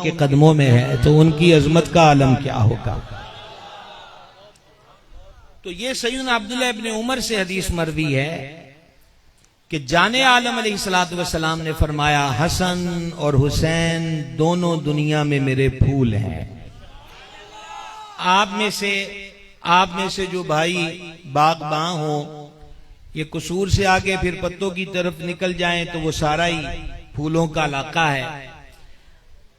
उनके कदमों में है तो उनकी अजमत का आलम क्या होगा। तो ये सैयदना अब्दुल्लाह इब्न उमर से हदीस मरवी है कि जाने आलम अलैहिस्सलातु वस्सलाम ने फरमाया, हसन और हुसैन दोनों दुनिया में मेरे फूल हैं। आप में से जो भाई बागबां हो, ये कसूर से आगे फिर पत्तों की तरफ निकल जाएं तो वो सारा ही फूलों का इलाका है।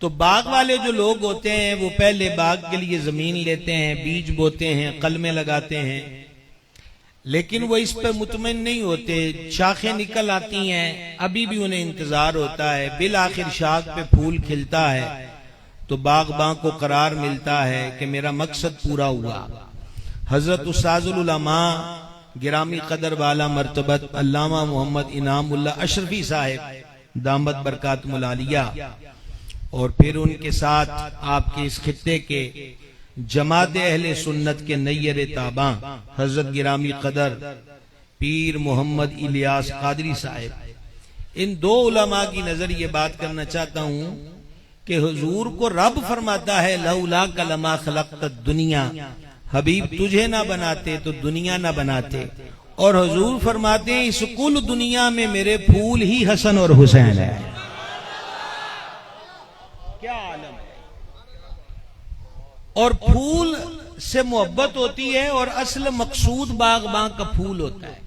तो बाग वाले जो लोग होते हैं वो पहले बाग के लिए जमीन लेते हैं, बीज बोते हैं, कलमे लगाते हैं, लेकिन वो इस पर मुतमईन नहीं होते। शाखें निकल आती हैं, अभी भी उन्हें इंतजार होता है, बिल आखिर शाख पे फूल खिलता है तो बागबां को करार मिलता है कि मेरा मकसद पूरा हुआ। हजरत उस्ताजुल उलमा गिरामी कदर वाला मर्तबत अल्लामा मोहम्मद इनामुल्लाह अशरफी साहिब दामत बरकातुहुल आलिया और फिर उनके साथ आपके इस खित्ते के जमात अहले सुन्नत के नैयर ताबा हजरत गिरामी कदर पीर मोहम्मद इलियास कादरी साहिब, इन दो उलमा की नजर ये बात करना चाहता हूं कि हुजूर को रब फरमाता है, लौला कलमा खलक़त दुनिया, हबीब तुझे ना बनाते तो दुनिया ना बनाते। और हुजूर फरमाते हैं इस कुल दुनिया में मेरे फूल ही हसन और हुसैन है। क्या आलम है। और फूल से मोहब्बत होती है और असल मकसूद बागबां का फूल होता है।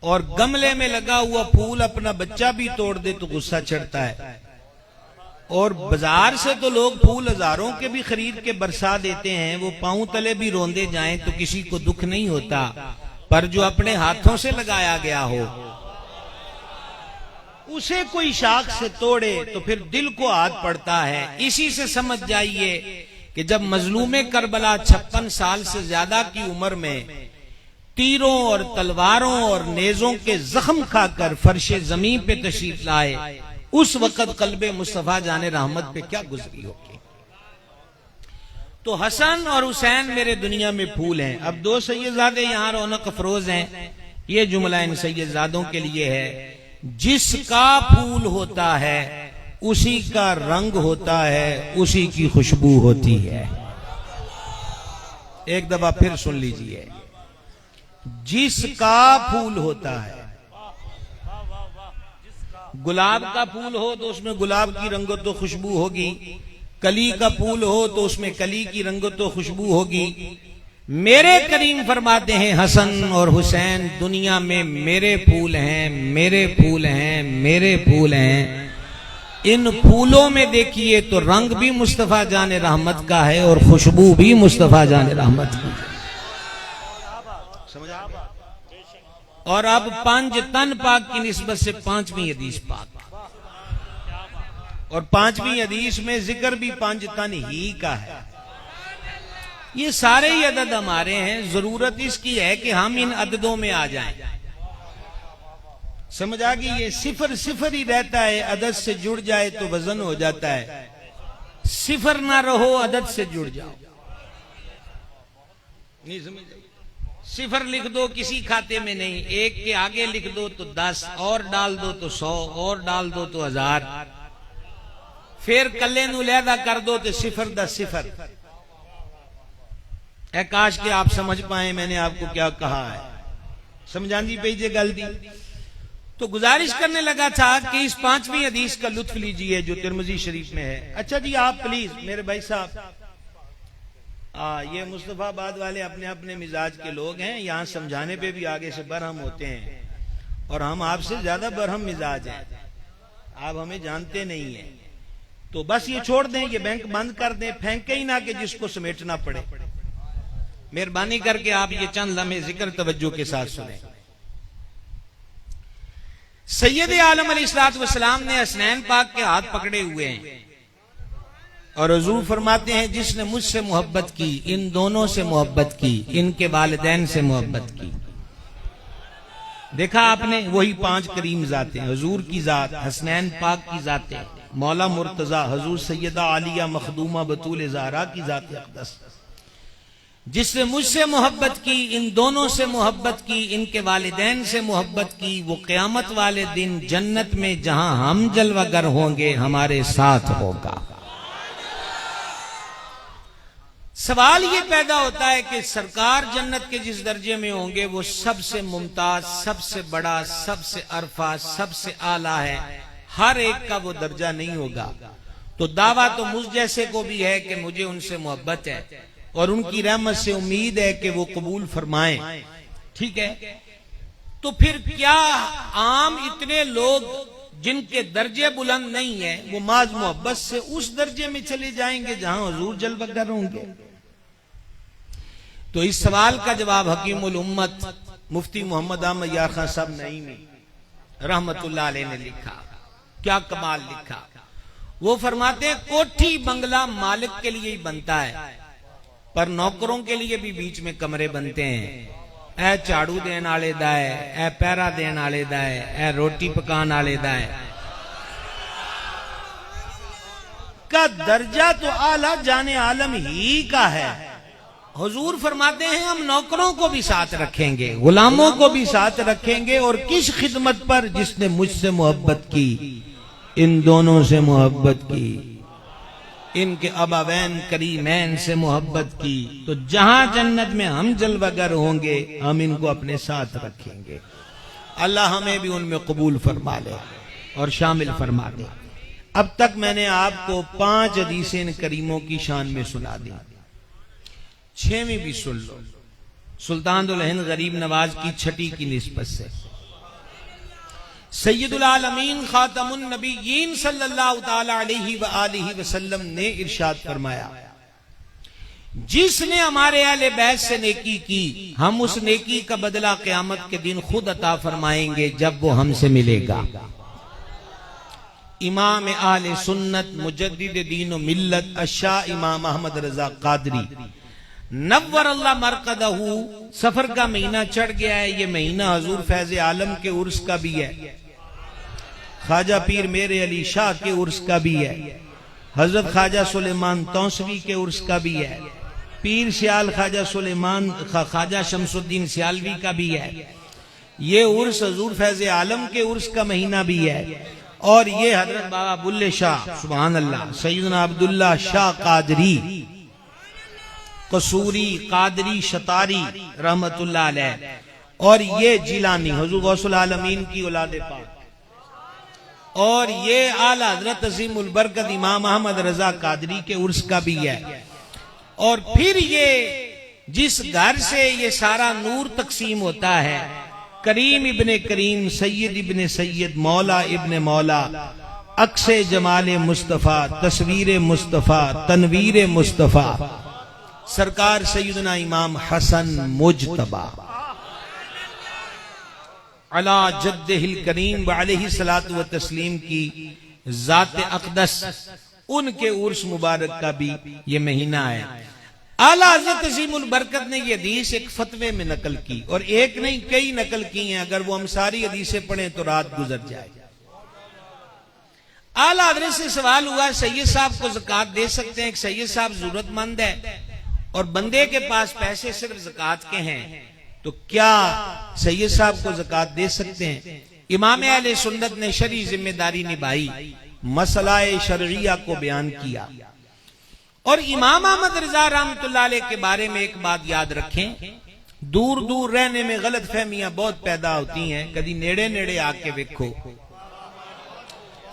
और गमले में लगा हुआ फूल अपना बच्चा भी तोड़ दे तो गुस्सा चढ़ता है। और बाजार से तो लोग फूल हजारों के भी खरीद के बरसा देते हैं, वो पांव तले भी रोंदे जाएं तो किसी को दुख नहीं होता, पर जो अपने हाथों से लगाया गया हो उसे कोई शाख से तोड़े तो फिर दिल को हाथ पड़ता है। इसी से समझ जाइए कि जब मजलूमे करबला 56 साल से ज्यादा की उम्र में तीरों और तलवारों और नेजों के जख्म खाकर फर्शे जमीन पे तशरीफ लाए, उस वक्त कल्बे मुस्तफा जाने रहमत पे क्या गुजरी होगी। तो हसन और हुसैन मेरे दुनिया में फूल हैं। अब दो सैयदजादे यहाँ रौनक अफरोज हैं। ये जुमला इन सैयदजादों के लिए है, जिसका फूल होता है उसी का रंग होता है, उसी की खुशबू होती है। एक दफा फिर सुन लीजिए, जिसका फूल होता है, गुलाब का फूल हो तो उसमें गुलाब की रंगत तो खुशबू होगी, कली का फूल हो तो उसमें कली की रंगत तो खुशबू होगी। मेरे करीम फरमाते हैं हसन और हुसैन दुनिया में मेरे फूल हैं, मेरे फूल हैं, मेरे फूल हैं। इन फूलों में देखिए तो रंग भी मुस्तफा जाने रहमत का है और खुशबू भी मुस्तफा जाने रहमत की है। समझा? और अब 5 तन पाक की निस्बत से 5वीं हदीस पाक, और 5वीं हदीस में जिक्र भी 5 तन ही का है। ये सारे ही अदद हमारे हैं, जरूरत इसकी है कि हम इन अददों में आ जाएं। समझ आ गई? ये सिफर सिफर ही रहता है, अदद से जुड़ जाए तो वजन हो जाता है, सिफर ना रहो अदद से जुड़ जाओ। नहीं समझ? सिफर लिख दो किसी खाते में नहीं, एक के आगे लिख दो तो 10 और डाल दो तो 100 और डाल दो तो 1000, फिर कल्ले नू लैदा कर दो तो सिफर 10 सिफर। काश के आप समझ पाए मैंने आपको क्या कहा है। समझानी पे जे गल दी। तो गुजारिश करने लगा था कि इस 5वीं हदीस का लुत्फ लीजिए जो तिरमिज़ी शरीफ में है। अच्छा जी, आप प्लीज मेरे भाई साहब, ये मुस्तफाबाद वाले अपने अपने मिजाज के लोग हैं, यहाँ समझाने पे भी आगे से बरहम होते हैं और हम आपसे ज्यादा बरहम मिजाज हैं, आप हमें जानते नहीं हैं। तो बस ये छोड़ दें, ये बैंक बंद कर दें, फेंके ही ना कि जिसको समेटना पड़े। मेहरबानी करके आप ये चंद लम्हे जिक्र तवज्जो के साथ सुने। सैयद आलम अलैहिस्सलातु वस्सलाम ने हसनैन पाक के हाथ पकड़े हुए हैं और हुजूर फरमाते हैं जिसने मुझसे मोहब्बत की, इन दोनों से मोहब्बत की, इनके वालिदैन से मोहब्बत की। देखा आपने, वही 5 करीम जाते हैं, हुजूर की जात, हसनैन पाक की जाते, मौला मुर्तजा, हुजूर सैयदा आलिया मखदूमा बतूल ज़हरा की जात अक़दस। जिसने मुझसे मोहब्बत की, इन दोनों से मोहब्बत की, इनके वालिदैन से मोहब्बत की, वो क़यामत वाले दिन जन्नत में जहां हम जलवागर होंगे हमारे साथ होगा। सवाल ये पैदा होता है कि सरकार जन्नत के जिस दर्जे में होंगे वो सबसे मुमताज, सबसे बड़ा, सबसे अरफा, सबसे आला है, हर एक का वो दर्जा नहीं होगा। तो दावा तो मुझ जैसे को भी है कि मुझे उनसे मोहब्बत है और उनकी रहमत से उम्मीद है कि वो कबूल फरमाएं, ठीक है। तो फिर क्या आम इतने लोग जिनके दर्जे बुलंद नहीं है वो माज मोहब्बत से उस दर्जे में चले जाएंगे जहां हुजूर जलवागर होंगे? तो इस सवाल का जवाब हकीमुल उम्मत मुफ्ती मोहम्मद अहमद यार खान साहब नईमी रहमतुल्लाह अलैह ने लिखा। क्या कमाल लिखा। वो फरमाते हैं कोठी बंगला मालिक के लिए ही बनता है, पर नौकरों के लिए भी बीच में कमरे बनते हैं। ए झाड़ू देने वाले दा है, ए पैरा देने वाले दा है, ए रोटी पकाने वाले दा है। का दर्जा तो आला जाने आलम ही का है। हुजूर फरमाते हैं हम नौकरों को भी साथ रखेंगे, गुलामों को भी साथ रखेंगे, और किस खिदमत पर? जिसने मुझसे मोहब्बत की, इन दोनों से मोहब्बत की, इनके अबावैन करीमैन से मोहब्बत की, तो जहां जन्नत में हम जलवागर होंगे हम इनको अपने साथ रखेंगे। अल्लाह हमें भी उनमें कबूल फरमा ले और शामिल फरमा दे। अब तक मैंने आपको 5 हदीसें करीमों की शान में सुना दी, 6वीं भी सुन लो, सुल्तानुल हिंद गरीब नवाज की 6ठी की निस्बत से। सैयदुल आलमीन खातमुन नबीयीन सल्लल्लाहु ताला अलैहि व आलिहि वसल्लम ने इरशाद फरमाया, जिसने हमारे अहले बैत से नेकी की हम उस नेकी का बदला क़यामत के दिन खुद अता फरमाएंगे जब वो हमसे मिलेगा। इमाम आले सुन्नत मुजद्दिद दीन व मिल्लत अशाह इमाम अहमद रजा कादरी नव्वर अल्लाह मरकदहू, सफर का महीना चढ़ गया है, ये महीना हजूर फैज आलम के उर्स का भी है, ख्वाजा पीर मेरे अली शाह के उर्स का भी है, हजरत ख्वाजा सुलेमान तौसवी के उर्स का भी है, पीर सियाल ख्वाजा सुलेमान ख्वाजा शमसुद्दीन सियालवी का भी है। ये उर्स हजूर फैज आलम के उर्स का महीना भी है, और ये हजरत बाबा बुल्ले शाह सुभान अल्लाह सैयदना अब्दुल्ला शाह कादरी कसूरी कादरी शतारी रहमतुल्लाह अलैह, और ये जिलानी हुजूर गौसुल आलमीन की औलाद पाक, और ये आला हजरत अज़ीमुल बरकत इमाम अहमद रजा कादरी के उर्स का भी है। और फिर ये जिस घर से ये सारा नूर तकसीम होता है, करीम इब्ने करीम, सैयद इब्ने सैयद, मौला इब्ने मौला, अक्से जमाले मुस्तफा, तस्वीर मुस्तफा, तनवीर मुस्तफा, सरकार सैयदना इमाम हसन मुजतबा अला जद्दिहिल करीम व अलैहि सलातु व तस्लीम की जात अक़दस, उनके उर्स मुबारक का भी ये महीना है। आला हज़रत अज़ीमुल बरकत ने ये हदीस एक फतवे में नकल की, और एक नहीं कई नकल की हैं। अगर वो हम सारी हदीसें पढ़ें तो रात गुजर जाए। आला हज़रत से सवाल हुआ, सैयद साहब को ज़कात दे सकते हैं? एक सैयद साहब जरूरतमंद है और बंदे के पास पैसे सिर्फ ज़कात के हैं, तो क्या सैयद साहब को ज़कात दे सकते हैं? इमाम अहले सुन्नत ने शरई जिम्मेदारी निभाई, मसलाए शरइया को बयान किया। और इमाम अहमद रजा रहमतुल्लाह अलैह के बारे में एक बात याद रखें, दूर दूर रहने में गलत फहमियां बहुत पैदा होती हैं, कभी नेड़े नेड़े आके देखो।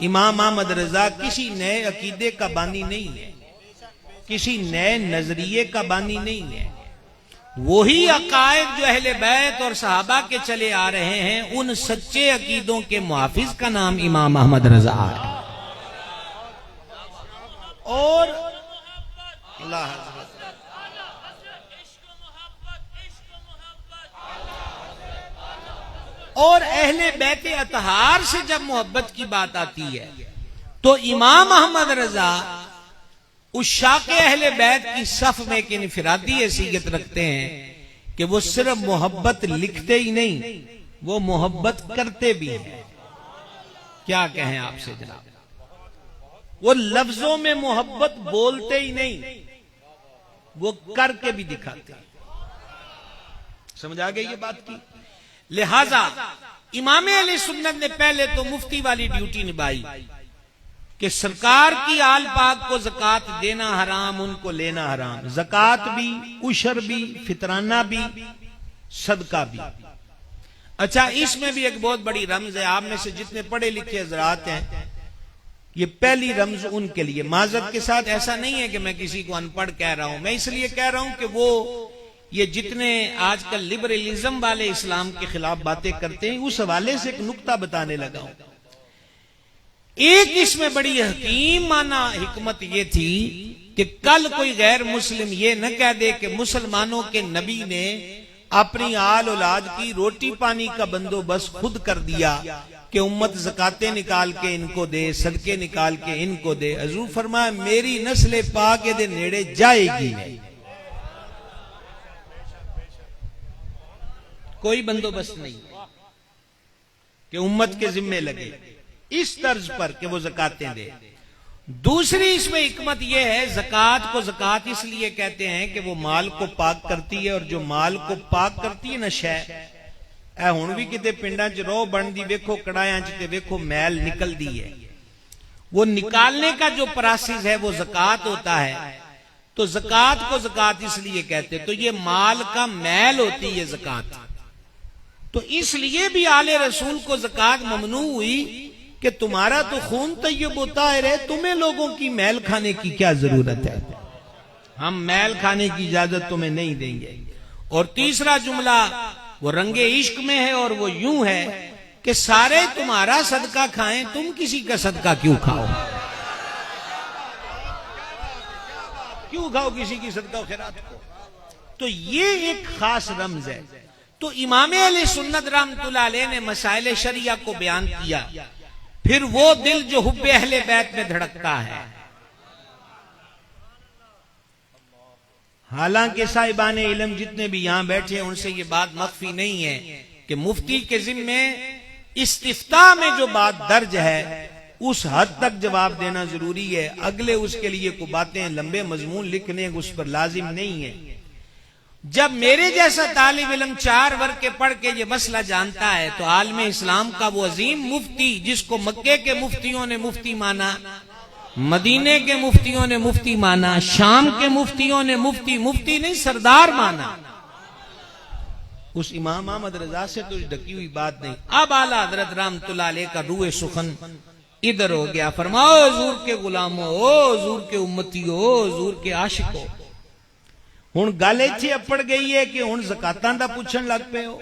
इमाम अहमद रजा किसी नए अकीदे का बानी नहीं है, किसी नए नजरिए का बानी नहीं है। वही अकायद जो अहले बैत और सहाबा के चले आ रहे हैं, उन सच्चे अकीदों के मुहाफिज का नाम इमाम अहमद रजा है। और अहले बैत अतहार से जब मोहब्बत की बात आती है तो इमाम अहमद रजा उस शाक़े अहले बैत की सफ में एक इनफिरादी हैसियत रखते हैं कि वो सिर्फ मोहब्बत लिखते ही नहीं, वो मोहब्बत करते भी हैं। क्या कहें आपसे जनाब, वो लफ्जों में मोहब्बत बोलते ही नहीं, वो करके भी दिखाते हैं। समझ आ गई ये बात की। लिहाजा इमाम अहले सुन्नत ने पहले तो मुफ्ती वाली ड्यूटी निभाई कि सरकार की आल पाक को ज़कात देना हराम, उनको लेना हराम। ज़कात भी, उशर भी, फितराना भी, सदका भी। अच्छा, इसमें भी एक बहुत बड़ी रमज है। आप में से जितने पढ़े लिखे हजरात हैं, ये पहली रमज उनके लिए, माजरत के साथ ऐसा नहीं है कि मैं किसी को अनपढ़ कह रहा हूं, मैं इसलिए कह रहा हूं कि वो ये जितने आजकल लिबरलिज्म वाले इस्लाम के खिलाफ बातें करते हैं, उस हवाले से एक नुक्ता बताने लगा हूं। एक इसमें बड़ी हकीम माना हिकमत ये थी कि कल कोई गैर मुस्लिम ये न कह दे कि मुसलमानों के नबी ने अपनी आल औलाद की रोटी पानी का बंदोबस्त खुद कर दिया कि उम्मत ज़कातें निकाल के इनको दे, सदके निकाल के इनको दे। हुज़ूर फरमाया मेरी नस्ल पाक दे नेड़े जाएगी नहीं, कोई बंदोबस्त नहीं कि उम्मत के जिम्मे लगे इस तर्ज पर कि वो ज़कातें दे। दूसरी इसमें हिकमत यह है, ज़कात को ज़कात इसलिए कहते हैं कि वो माल को पाक करती है, और जो माल को पाक करती है ना शय, हुण भी किते पिंडां च रोह बनदी वेखो, कड़ायां च ते वेखो मैल निकलदी है, वो निकालने का जो प्रोसेस है वो ज़कात होता है। तो ज़कात को ज़कात इसलिए कहते, तो ये माल का मैल होती है ज़कात। तो इसलिए भी आले रसूल को ज़कात ममनू हुई कि तुम्हारा तो खून तय्यब होता है, तुम्हें लोगों की मैल खाने की क्या जरूरत है, हम मैल खाने की इजाजत तुम्हें नहीं देंगे। और तीसरा जुमला वो रंगे इश्क में है, और वो यूं है कि सारे तुम्हारा सदका खाएं, तुम किसी का सदका क्यों खाओ, क्यों खाओ किसी की सदका खैरात को। तो ये एक खास रमज है। तो इमाम अहले सुन्नत रहमतुल्लाह अलैह ने मसाइल शरिया को बयान किया। फिर वो दिल जो हुब्बे अहले बैत में धड़कता है, हालांकि साहिबान इल्म जितने भी यहां बैठे हैं उनसे ये बात मख्फी नहीं है कि मुफ्ती के जिम्मे इस्तिफ्ता में जो बात दर्ज है उस हद तक जवाब देना जरूरी है। अगले उसके लिए को बातें लंबे मजमून लिखने उस पर लाजिम नहीं है। जब मेरे जैसा तालिब इल्म 4 वर्ग के पढ़ के ये मसला जानता है, तो आलम इस्लाम का वो अजीम मुफ्ती जिसको मक्के के मुफ्तियों ने मुफ्ती माना, मदीने के मुफ्तियों ने मुफ्ती माना, शाम के मुफ्तियों ने मुफ्ती नहीं सरदार माना, उस इमाम अहमद रजा से तो ढकी हुई बात नहीं। अब आला हजरत रहमतुल्लाह अलैह का रूए सुखन इधर हो गया। फरमाओ हुजूर के गुलामों, ओ हुजूर के उम्मतियों, ओ हुजूर के आशिकों, हुण गल इत्थे अपड़ गई है कि हुण ज़कातां दा पुछण लग पे हो।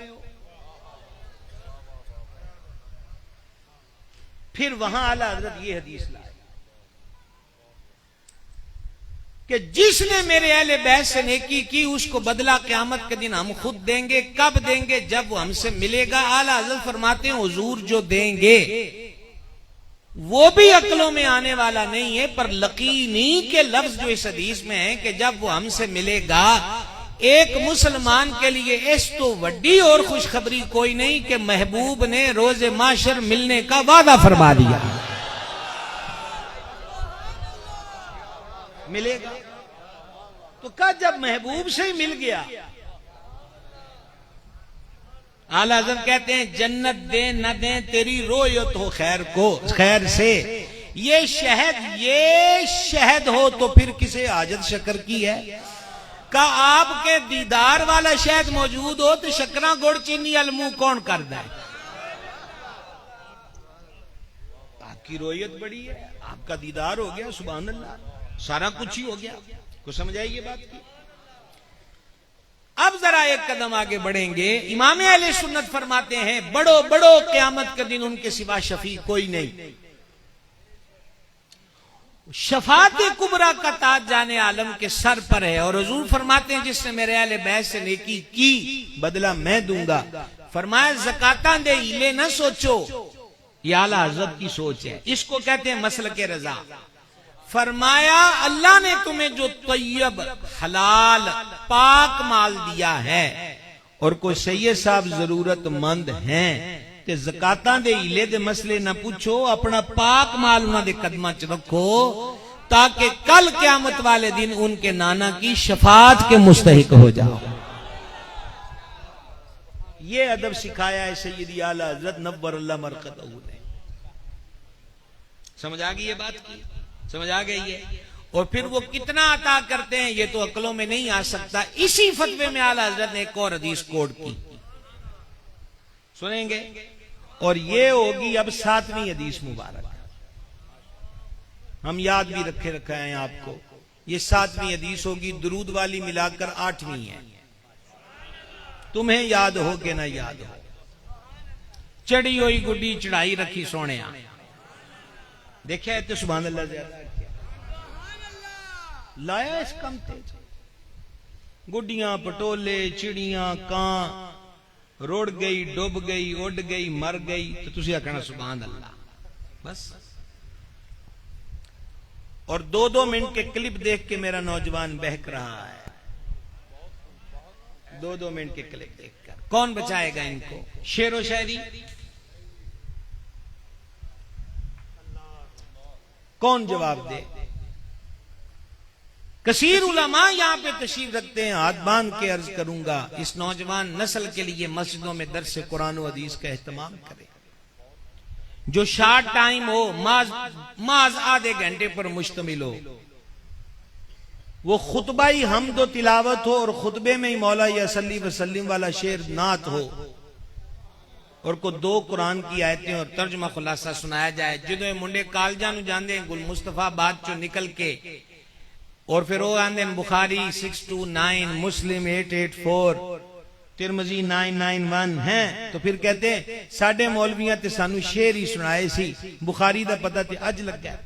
फिर वहां आला हजरत ये हदीस लाए कि जिसने मेरे अहले बैत से नेकी की उसको बदला क़यामत के दिन हम खुद देंगे। कब देंगे? जब वो हमसे मिलेगा। आला हजरत फरमाते हैं हुजूर जो देंगे वो भी अक्लों में आने वाला नहीं है, पर लकीनी के लफ्ज जो इस हदीस में है कि जब वो हमसे मिलेगा, एक मुसलमान के लिए इस तो वड्डी और खुशखबरी कोई नहीं कि महबूब ने रोजे माशर मिलने का वादा फरमा दिया। मिलेगा तो क्या जब महबूब से ही मिल गया। आला हज़रत कहते हैं जन्नत दे न दे तेरी रोयत हो खैर को खैर से, ये शहद हो तो फिर किसे हाजत शक्कर की है। का आपके दीदार वाला शहद मौजूद हो तो शक्करा गुड़ चीनी अलमू कौन कर दे। आपकी रोयत बड़ी है, आपका दीदार हो गया, सुभान अल्लाह, सारा कुछ ही हो गया। को समझ आई ये बात की। अब जरा एक कदम आगे बढ़ेंगे। इमाम अहले सुन्नत फरमाते हैं बड़ो बड़ो क़यामत के दिन उनके सिवा शफी कोई नहीं। शफात कुबरा का ताज जाने आलम के सर पर है। और हुजूर फरमाते हैं जिसने मेरे अहले बैत से नेकी की बदला मैं दूंगा। फरमाया ज़कातां दे हिले न सोचो, ये आला हज़रत की सोच है, इसको कहते हैं मसलक रजा। फरमाया अल्लाह ने तुम्हें जो तैयब हलाल पाक माल दिया है और कोई सैयद साहब जरूरतमंद हैं ते ज़कातां दे हिले दे मसले ना पूछो, अपना पाक माल उन्हां दे कदमां च रखो ताकि कल क़यामत वाले दिन उनके नाना की शफाअत के मुस्तहिक हो जाओ। ये अदब सिखाया है सैयदी आला हज़रत नव्वरल्लाह मरक़दहू ने। समझ आ गई ये बात की? समझ आ गई है? और फिर वो कितना अता करते हैं ये तो अक्लों में नहीं आ सकता। इसी फतवे में आला हज़रत ने एक और हदीस कोट की, सुनेंगे? और ये होगी अब 7वीं हदीस मुबारक, हम याद भी रखे हैं आपको। ये 7वीं हदीस होगी, दुरूद वाली मिलाकर 8वीं है। तुम्हें याद हो कि ना याद हो? चढ़ी हुई गुड्डी चढ़ाई रखी सोने, देखा है तो सुभान अल्लाह ज्यादा लाया इस कम तेज। गुड्डियां, पटोले, चिड़ियां, कां रोड़ गई, डूब गई, उड़ गई, मर गई, तो तुझे आखना सुभान अल्लाह बस। और 2-2 मिनट के क्लिप देख के मेरा नौजवान बहक रहा है। 2-2 मिनट के क्लिप देखकर कौन बचाएगा इनको? शेरो शायरी कौन जवाब दे? कसीर उलमा यहां पे तशरीफ रखते हैं, हाथ बांध के अर्ज करूंगा इस नौजवान नस्ल के लिए मस्जिदों में दर्स कुरान व हदीस का एहतमाम करे। जो शार्ट टाइम हो, माज आधे घंटे पर मुश्तमिल हो, वो खुतबाई हमदो तिलावत हो और खुतबे में ही मौला सल्ली वसल्लिम वाला शेर नात हो, और को 2 कुरान की आयतें और तर्जुमा खुलासा सुनाया जाए। जो मुंडे कालजा नु जांदे गुल मुस्तफाबाद चो निकल के और फिर वो आंदे बुखारी 629, मुस्लिम 884, तिरमिजी 991 हैं, तो फिर कहते हैं साडे मौलवियां ते सानू शेर ही सुनाए सी, बुखारी दा पता ते अज लग गया।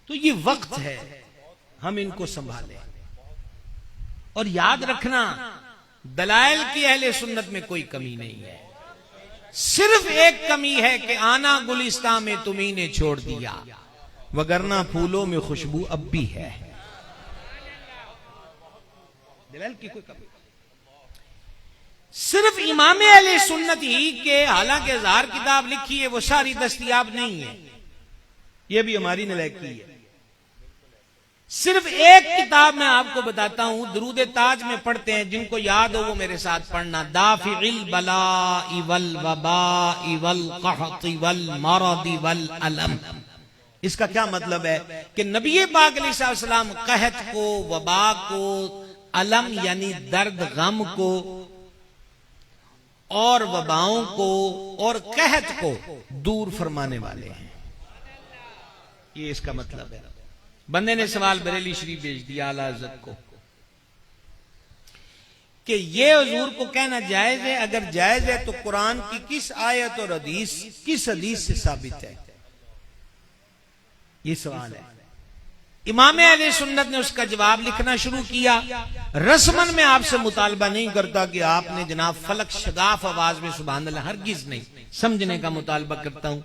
तो ये वक्त है हम इनको संभालें। और याद रखना, दलाइल की अहले सुन्नत में कोई कमी नहीं है, सिर्फ एक कमी है कि आना गुलिस्तान में तुम्ही ने छोड़ दिया, वगरना फूलों में खुशबू अब भी है। दलाइल की कोई कमी, सिर्फ इमाम अहले सुन्नत ही के, हालांकि 1000 किताब लिखी है, वो सारी दस्तयाब नहीं है, ये भी हमारी नलायकी है। सिर्फ एक किताब मैं आपको बताता हूं, दरूद ताज में पढ़ते हैं, जिनको याद हो वो मेरे साथ पढ़ना। दाफिल बलाइ वल वबाइ वल कहति वल मरदि वल अलम। इसका क्या मतलब है कि नबी पाक अलैहि सलाम कहत को, वबा को, अलम यानी दर्द गम को, और वबाओं को और कहत को दूर फरमाने वाले हैं। ये इसका मतलब है। बंदे ने सवाल बरेली शरीफ भेज दिया आला हज़रत को कि ये हुजूर को कहना जायज है, अगर जायज है तो कुरान की किस आयत और हदीस, किस हदीस से साबित है? ये सवाल है। इमाम अहले सुन्नत ने उसका जवाब लिखना शुरू किया। रस्मन में आपसे मुतालबा नहीं करता कि आपने जनाब फलक शगाफ आवाज में सुभान अल्लाह, हरगिज नहीं, समझने का मुतालबा करता हूं।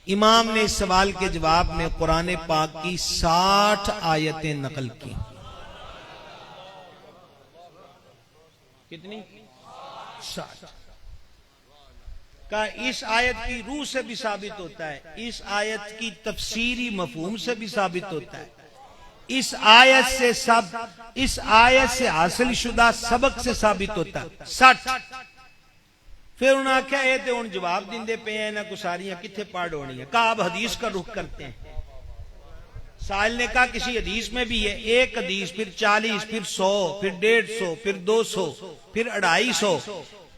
इमाम ने इस सवाल के जवाब में कुरान पाक की 60 आयतें नकल की। कितनी? 60 का। इस आयत की रूह से भी साबित होता है, इस आयत की तफसीरी मफहूम से भी साबित होता है, इस आयत से हासिल शुदा सबक से साबित होता है। 60। फिर उन्हें आख्या ये तो हूं जवाब देंदे पे हैं, इन्हां को सारियां किथे पढ़ होनी है। कहा अब हदीस का रुख करते हैं। साहिल ने कहा किसी हदीस में भी है, एक हदीस, फिर 40, फिर 100, फिर 150, फिर 200, फिर 250,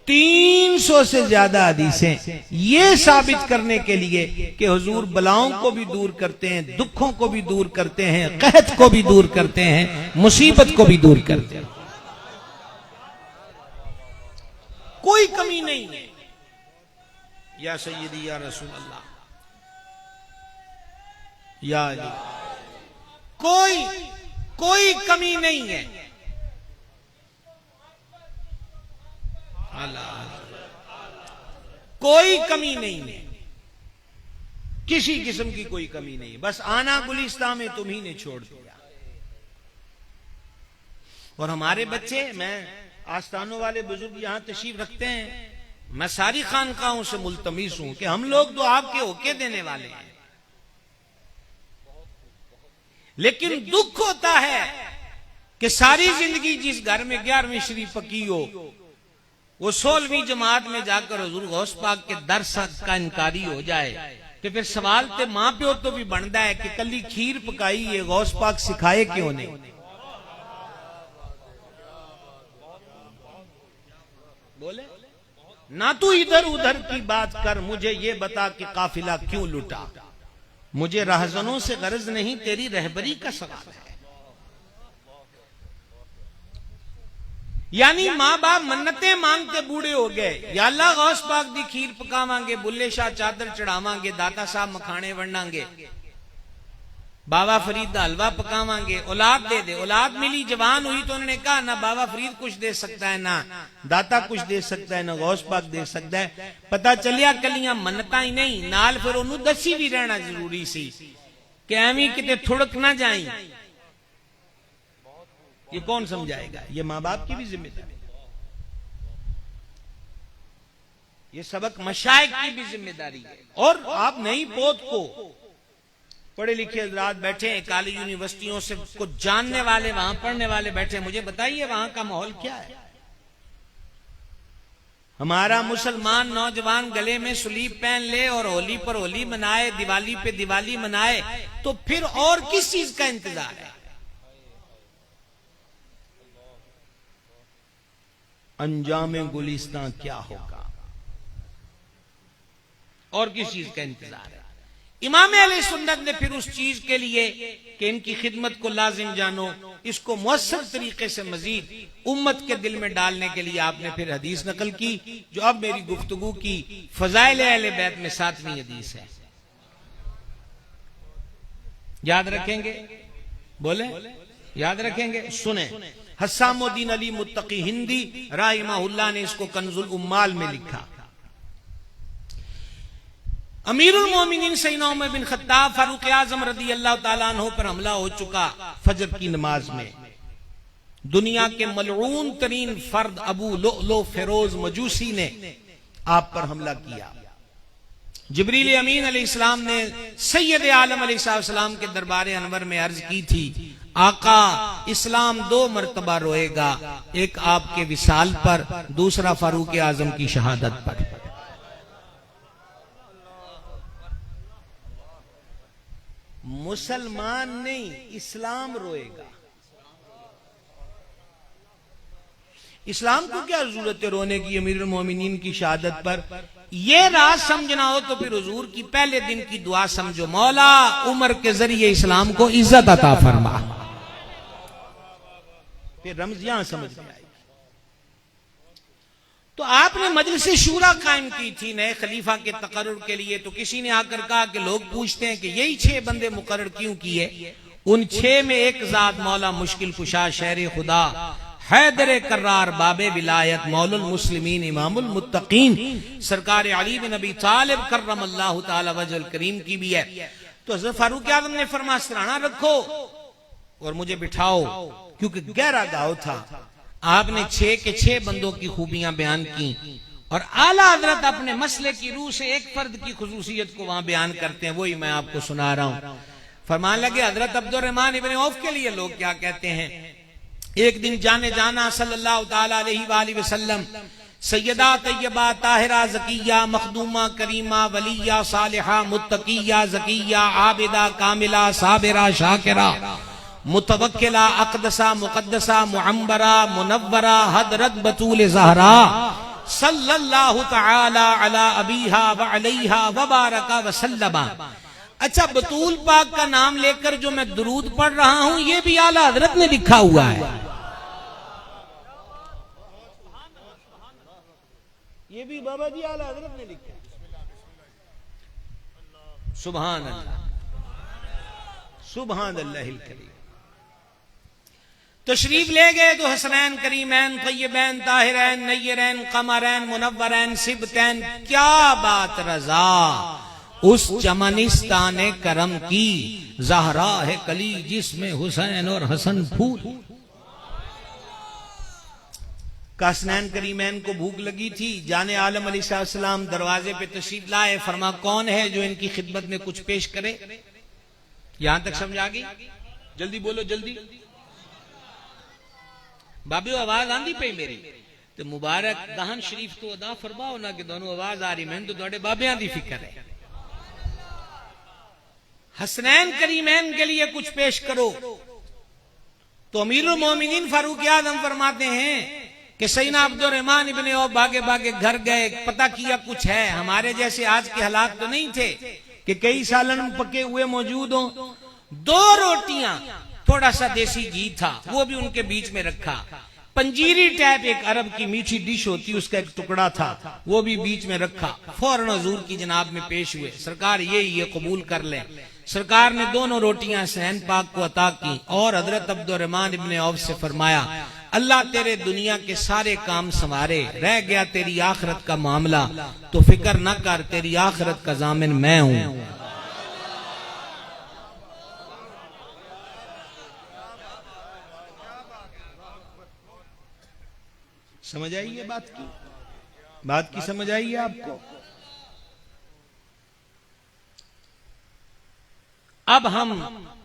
300 से ज्यादा हदीसें ये साबित करने के लिए कि हुजूर बलाओं को भी दूर करते हैं, दुखों को भी दूर करते हैं, कहत को भी दूर करते हैं, मुसीबत को भी दूर करते हैं। कोई कमी नहीं है। या सैयदी या रसूल अल्लाह या अली, कोई कमी नहीं है। कोई कमी नहीं है, किसी किस्म की कोई कमी नहीं। बस आना गुलिस्तान में तुम्ही ने छोड़ दिया। और हमारे बच्चे, मैं आस्थानों वाले बुजुर्ग यहां तशरीफ रखते हैं, मैं सारी खानकाहों से मुल्तमिस हूं कि हम लोग तो आपके होके देने वाले हैं। लेकिन दुख होता है कि सारी जिंदगी जिस घर में 11वीं शरीफ पकी हो, वो 16वीं जमात में जाकर हुजूर गौस पाक के दर्स का इनकारी हो जाए, तो फिर सवाल तो मां प्यो तो भी बनता है कि कली खीर पकाई है गौस पाक सिखाए क्यों नहीं। बोले ना तू इधर उधर की बात कर, मुझे ये बता कि काफिला क्यों लुटा। मुझे रहजनों से गरज नहीं, तेरी रहबरी का सवाल है। यानी मां बाप मन्नतें मांगते बूढ़े हो गए, या अल्लाह गौस पाक दी खीर पकावांगे, बुल्ले शाह चादर चढ़ावांगे, दाता साहब मखाने वंडांगे, बाबा फरीद का हलवा पकावांगे, औलाद दे दे। औलाद मिली, जवान हुई तो उन्होंने कहा ना बाबा फरीद कुछ दे सकता है, ना दाता कुछ दे सकता है, ना गौस पाक दे सकता है। पता चलिया कलियां मन्नता ही नहीं, नाल फिर उन्होंने दसी भी रहना जरूरी सी कि एवं किते थुड़क ना जाई। ये कौन समझाएगा? ये मां बाप की भी जिम्मेदारी, ये सबक मशाइख की भी जिम्मेदारी है। और आप नई पोत को पढ़े लिखे हजरात बैठे हैं, कॉलेज यूनिवर्सिटियों से कुछ जानने वाले वहां पढ़ने वाले बैठे, मुझे बताइए वहां का माहौल क्या है। हमारा मुसलमान नौजवान गले में सुलीब पहन ले और होली पर होली मनाए, दिवाली पे दिवाली मनाए, तो फिर और किस चीज का इंतजार है? अंजाम गुलिस्तां क्या होगा, और किस चीज का इंतजार है? इमाम अहले सुन्नत ने फिर उस चीज के लिए कि इनकी खिदमत को लाजिम जानो, इसको मुअस्सर तरीके से मजीद उम्मत के दिल में डालने के लिए आपने फिर हदीस नकल की, जो अब मेरी गुफ्तगू की फजाइल अहले बैत में 7वीं हदीस है। याद रखेंगे? बोले याद रखेंगे? सुने, हस्सामुद्दीन अली मुत्तकी हिंदी राहिमहुल्लाह ने इसको कंजुल उम्माल में लिखा। अमीरुल मोमिनीन सैयदना उमर बिन खत्ताब फारूक आजम रदी अल्लाह ताला अन्हु पर हमला हो चुका फजर की नमाज में। दुनिया के मलऊन तरीन फर्द अबू लुअलु फिरोज मजूसी ने आप पर हमला किया। जिब्रील अमीन अलैहिस्सलाम ने सैयद आलम अलैहिस्सलाम के दरबार अनवर में अर्ज की थी, आका इस्लाम 2 मरतबा रोएगा, एक आपके विसाल पर, दूसरा फारूक आजम की शहादत पर। मुसलमान नहीं, इस्लाम रोएगा। इस्लाम को क्या जरूरत है रोने की अमीरुल मोमिनीन की शहादत पर? ये राज समझना हो तो फिर हुजूर की पहले दिन की दुआ समझो, मौला उमर के जरिए इस्लाम को इज्जत अता फरमा। फिर रमज यहां समझ में आई। तो आपने मजलिस शूरा कायम की थी नए खलीफा के तकर्रुर के लिए, तो किसी ने आकर कहा कि लोग पूछते हैं कि यही 6 बंदे मुकर्रर क्यों किए? उन 6 में एक जात मौला मुश्किल कुशा शहर खुदा हैदर कर्रार बाबे विलायत मौलुल मुस्लिमीन इमामुल मुत्तकीन सरकार अली बिन अबी तालिब कर्रमल्लाहु ताला वजहुल करीम की भी है। तो हज़रत फारूक आज़म ने फरमाया सराहना रखो और मुझे बिठाओ, क्योंकि गहरा गाँव था। आपने 6 के 6 बंदों की खूबियां बयान की और आला हजरत अपने मसले की रूह से एक फर्द की खुसूसियत को वहां बयान करते हैं, वही मैं आपको सुना रहा हूं। फरमान लगे हजरत अब्दुर्रहमान इब्न औफ के लिए लोग क्या कहते हैं। एक दिन जाने जाना सल्लल्लाहु ताला अलैहि वसल्लम सैयदा तैयबा ताहिरा ज़किया मखदूमा करीमा वलिया सालिहा मुत्तकिया ज़किया आबिदा कामिला साबिरा शाकिरा मुतवक्किला अक़दसा मुक़द्दसा मुअम्बरा मुनव्वरा हज़रत बतूल ज़हरा सल्लल्लाहु तआला अला अबीहा व अलैहा व बारका व सल्लमा। अच्छा, बतूल पाक का नाम लेकर जो मैं दुरूद पढ़ रहा हूं, ये भी आला हजरत ने लिखा हुआ है। ये भी बाबा जी आला हजरत ने लिखा। सुभान अल्लाह, सुभान अल्लाहिल करीम। तशरीफ ले गए तो हसनैन करीमैन तय्यबैन ताहिरैन नय्यरैन कमरैन मुनव्वरैन सिबतैन, क्या बात रजा उस चमनिस्ताने करम की, ज़हरा है कली जिसमें हुसैन और हसन फूल। हसनैन करीमैन को भूख लगी थी, जाने आलम अलैहिस्सलाम दरवाजे पे तशरीफ लाए। फरमा कौन है जो इनकी खिदमत में कुछ पेश करे? यहां तक समझ आ गई? जल्दी बोलो जल्दी। बाबे आवाज आंदी पई मेरी तो मुबारक दहन शरीफ तो अदा फरमाओ ना कि दोनों आवाज आ रही। मैंने तो थोड़े बाबियां दी फिक्र है। हसनैन करीमैन के लिए कुछ पेश करो तो अमीरुल मोमिनीन फारूक आजम फरमाते हैं कि सैयदना अब्दुर्रहमान इब्ने औफ भागे भागे घर गए, पता किया कुछ है। हमारे जैसे आज के हालात तो नहीं थे कि कई सालन पके हुए मौजूद हों। 2 रोटियां, थोड़ा सा देसी घी था, वो भी उनके बीच में रखा। पंजीरी टाइप एक अरब की मीठी डिश होती, उसका एक टुकड़ा था, वो भी बीच में रखा। फौरन हुजूर की जनाब में पेश हुए। सरकार ये कबूल कर ले। सरकार ने दोनों रोटियां हुसैन पाक को अता की और हजरत अब्दुर्रहमान इब्ने औफ से फरमाया, अल्लाह तेरे दुनिया के सारे काम संवारे, रह गया तेरी आखिरत का मामला, तो फिक्र न कर, तेरी आखिरत का जामिन मैं हूं। समझ आई है बात की समझ आई है आपको? अब हम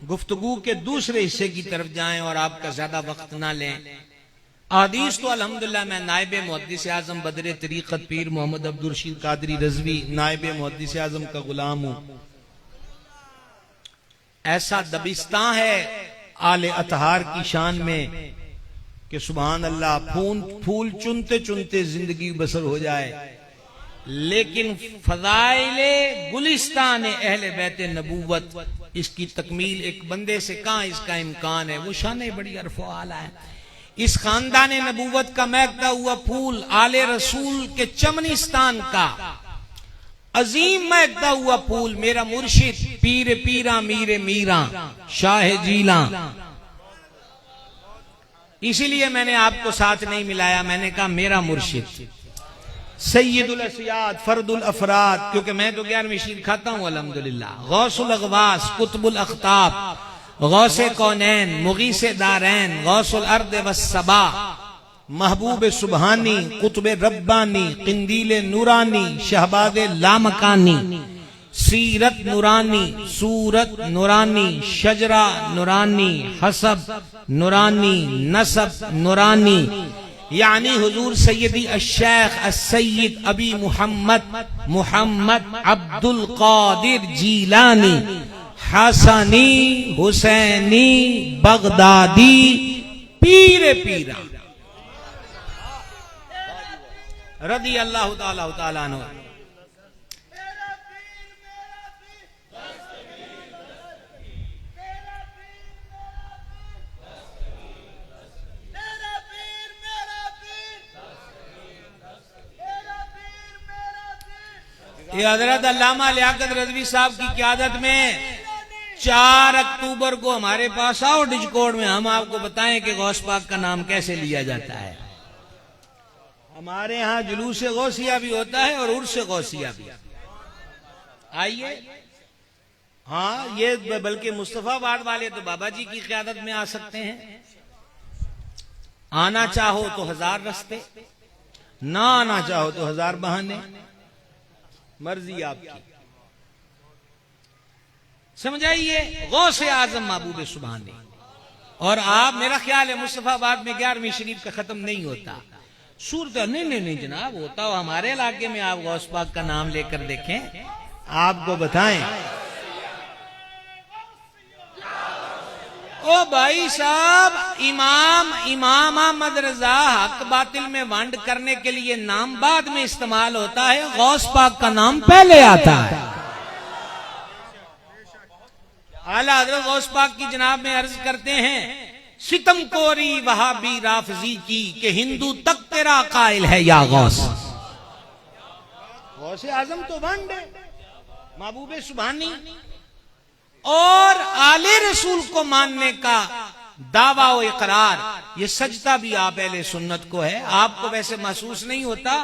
गुफ्तगू के दूसरे हिस्से की तरफ जाएं और आपका ज्यादा वक्त ना लें। हदीस तो अल्हम्दुलिल्लाह मैं नायब मुहद्दिस आजम बदर तरीक़त पीर मोहम्मद अब्दुल रशीद कादरी रज़वी नायब मुहद्दिस आजम का गुलाम हूं। ऐसा दबिस्तां है आले अतहार की शान में कि सुभान अल्लाह, फूल चुनते चुनते जिंदगी बसर हो जाए, लेकिन फज़ाइले गुलिस्तान अहले बैत नबूवत, इसकी तकमील एक बंदे से कहां इसका इम्कान है। वो शान बड़ी अरफ़ो आला है। इस खानदान नबूवत का महकता हुआ फूल, आले रसूल के चमनिस्तान का अजीम महकता हुआ फूल, मेरा मुर्शिद पीर पीरा मीरे मीरा शाह जीला। इसीलिए मैंने आपको साथ नहीं मिलाया, मैंने कहा मेरा मुर्शिद सैयदुल अस्याद फर्दुल अफराद, क्योंकि मैं तो 11वीं शीर खाता हूं अल्हम्दुलिल्लाह। गौसुल अगवास कुतुबुल अख्ताब, गौसे कौनैन मुगीसे दारैन, गौसुल अर्द वस्सबा, महबूब सुबहानी कुतुब रब्बानी, किंदील नूरानी शहबाद लामकानी, सीरत नूरानी सूरत नूरानी शजरा नूरानी हसब नूरानी नसब नूरानी, यानी हुजूर सैयदी अश-शेख अस-सय्यद अबी मुहम्मद अब्दुल कादिर जीलानी हसनी हुसैनी बगदादी पीर पीरा रदी अल्लाह ताला अन्हु। ये हजरत अल्लामा लियाकत रज़वी साहब की क़यादत में 4 अक्टूबर को हमारे पास आओ डिजकोड में, हम आपको बताएं कि गौस पाक का नाम कैसे लिया जाता है। हमारे यहाँ जुलूस गौसिया भी होता है और उर्स गौसिया भी। आइए। हाँ, ये बल्कि मुस्तफाबाद वाले तो बाबा जी की क़यादत में आ सकते हैं। आना चाहो तो 1000 रास्ते, ना आना चाहो तो 1000 बहाने, मर्जी आपकी। समझ आइए, गौसे आजम महबूब सुभानी। और आप, मेरा ख्याल है मुस्तफाबाद में 11वीं शरीफ का खत्म नहीं होता। सूरत नहीं जनाब, होता हो हमारे इलाके में। आप गौस पाक का नाम लेकर देखें, आपको बताएं। ओ भाई साहब, इमाम अहमद रजा हक बातिल में वंड करने के लिए नाम बाद में इस्तेमाल होता है, गौस पाक का नाम पहले आता है। आला हज़रत गौस पाक की जनाब में अर्ज करते हैं, सितम कोरी वहाबी राफजी की कि हिंदू तक तेरा कायल है या गौस। गौसे आजम तो वंड है, महबूब सुभानी और आले रसूल को मानने का दावा और इकरार, ये सजदा भी आप अहले सुन्नत को है। आपको वैसे महसूस नहीं होता।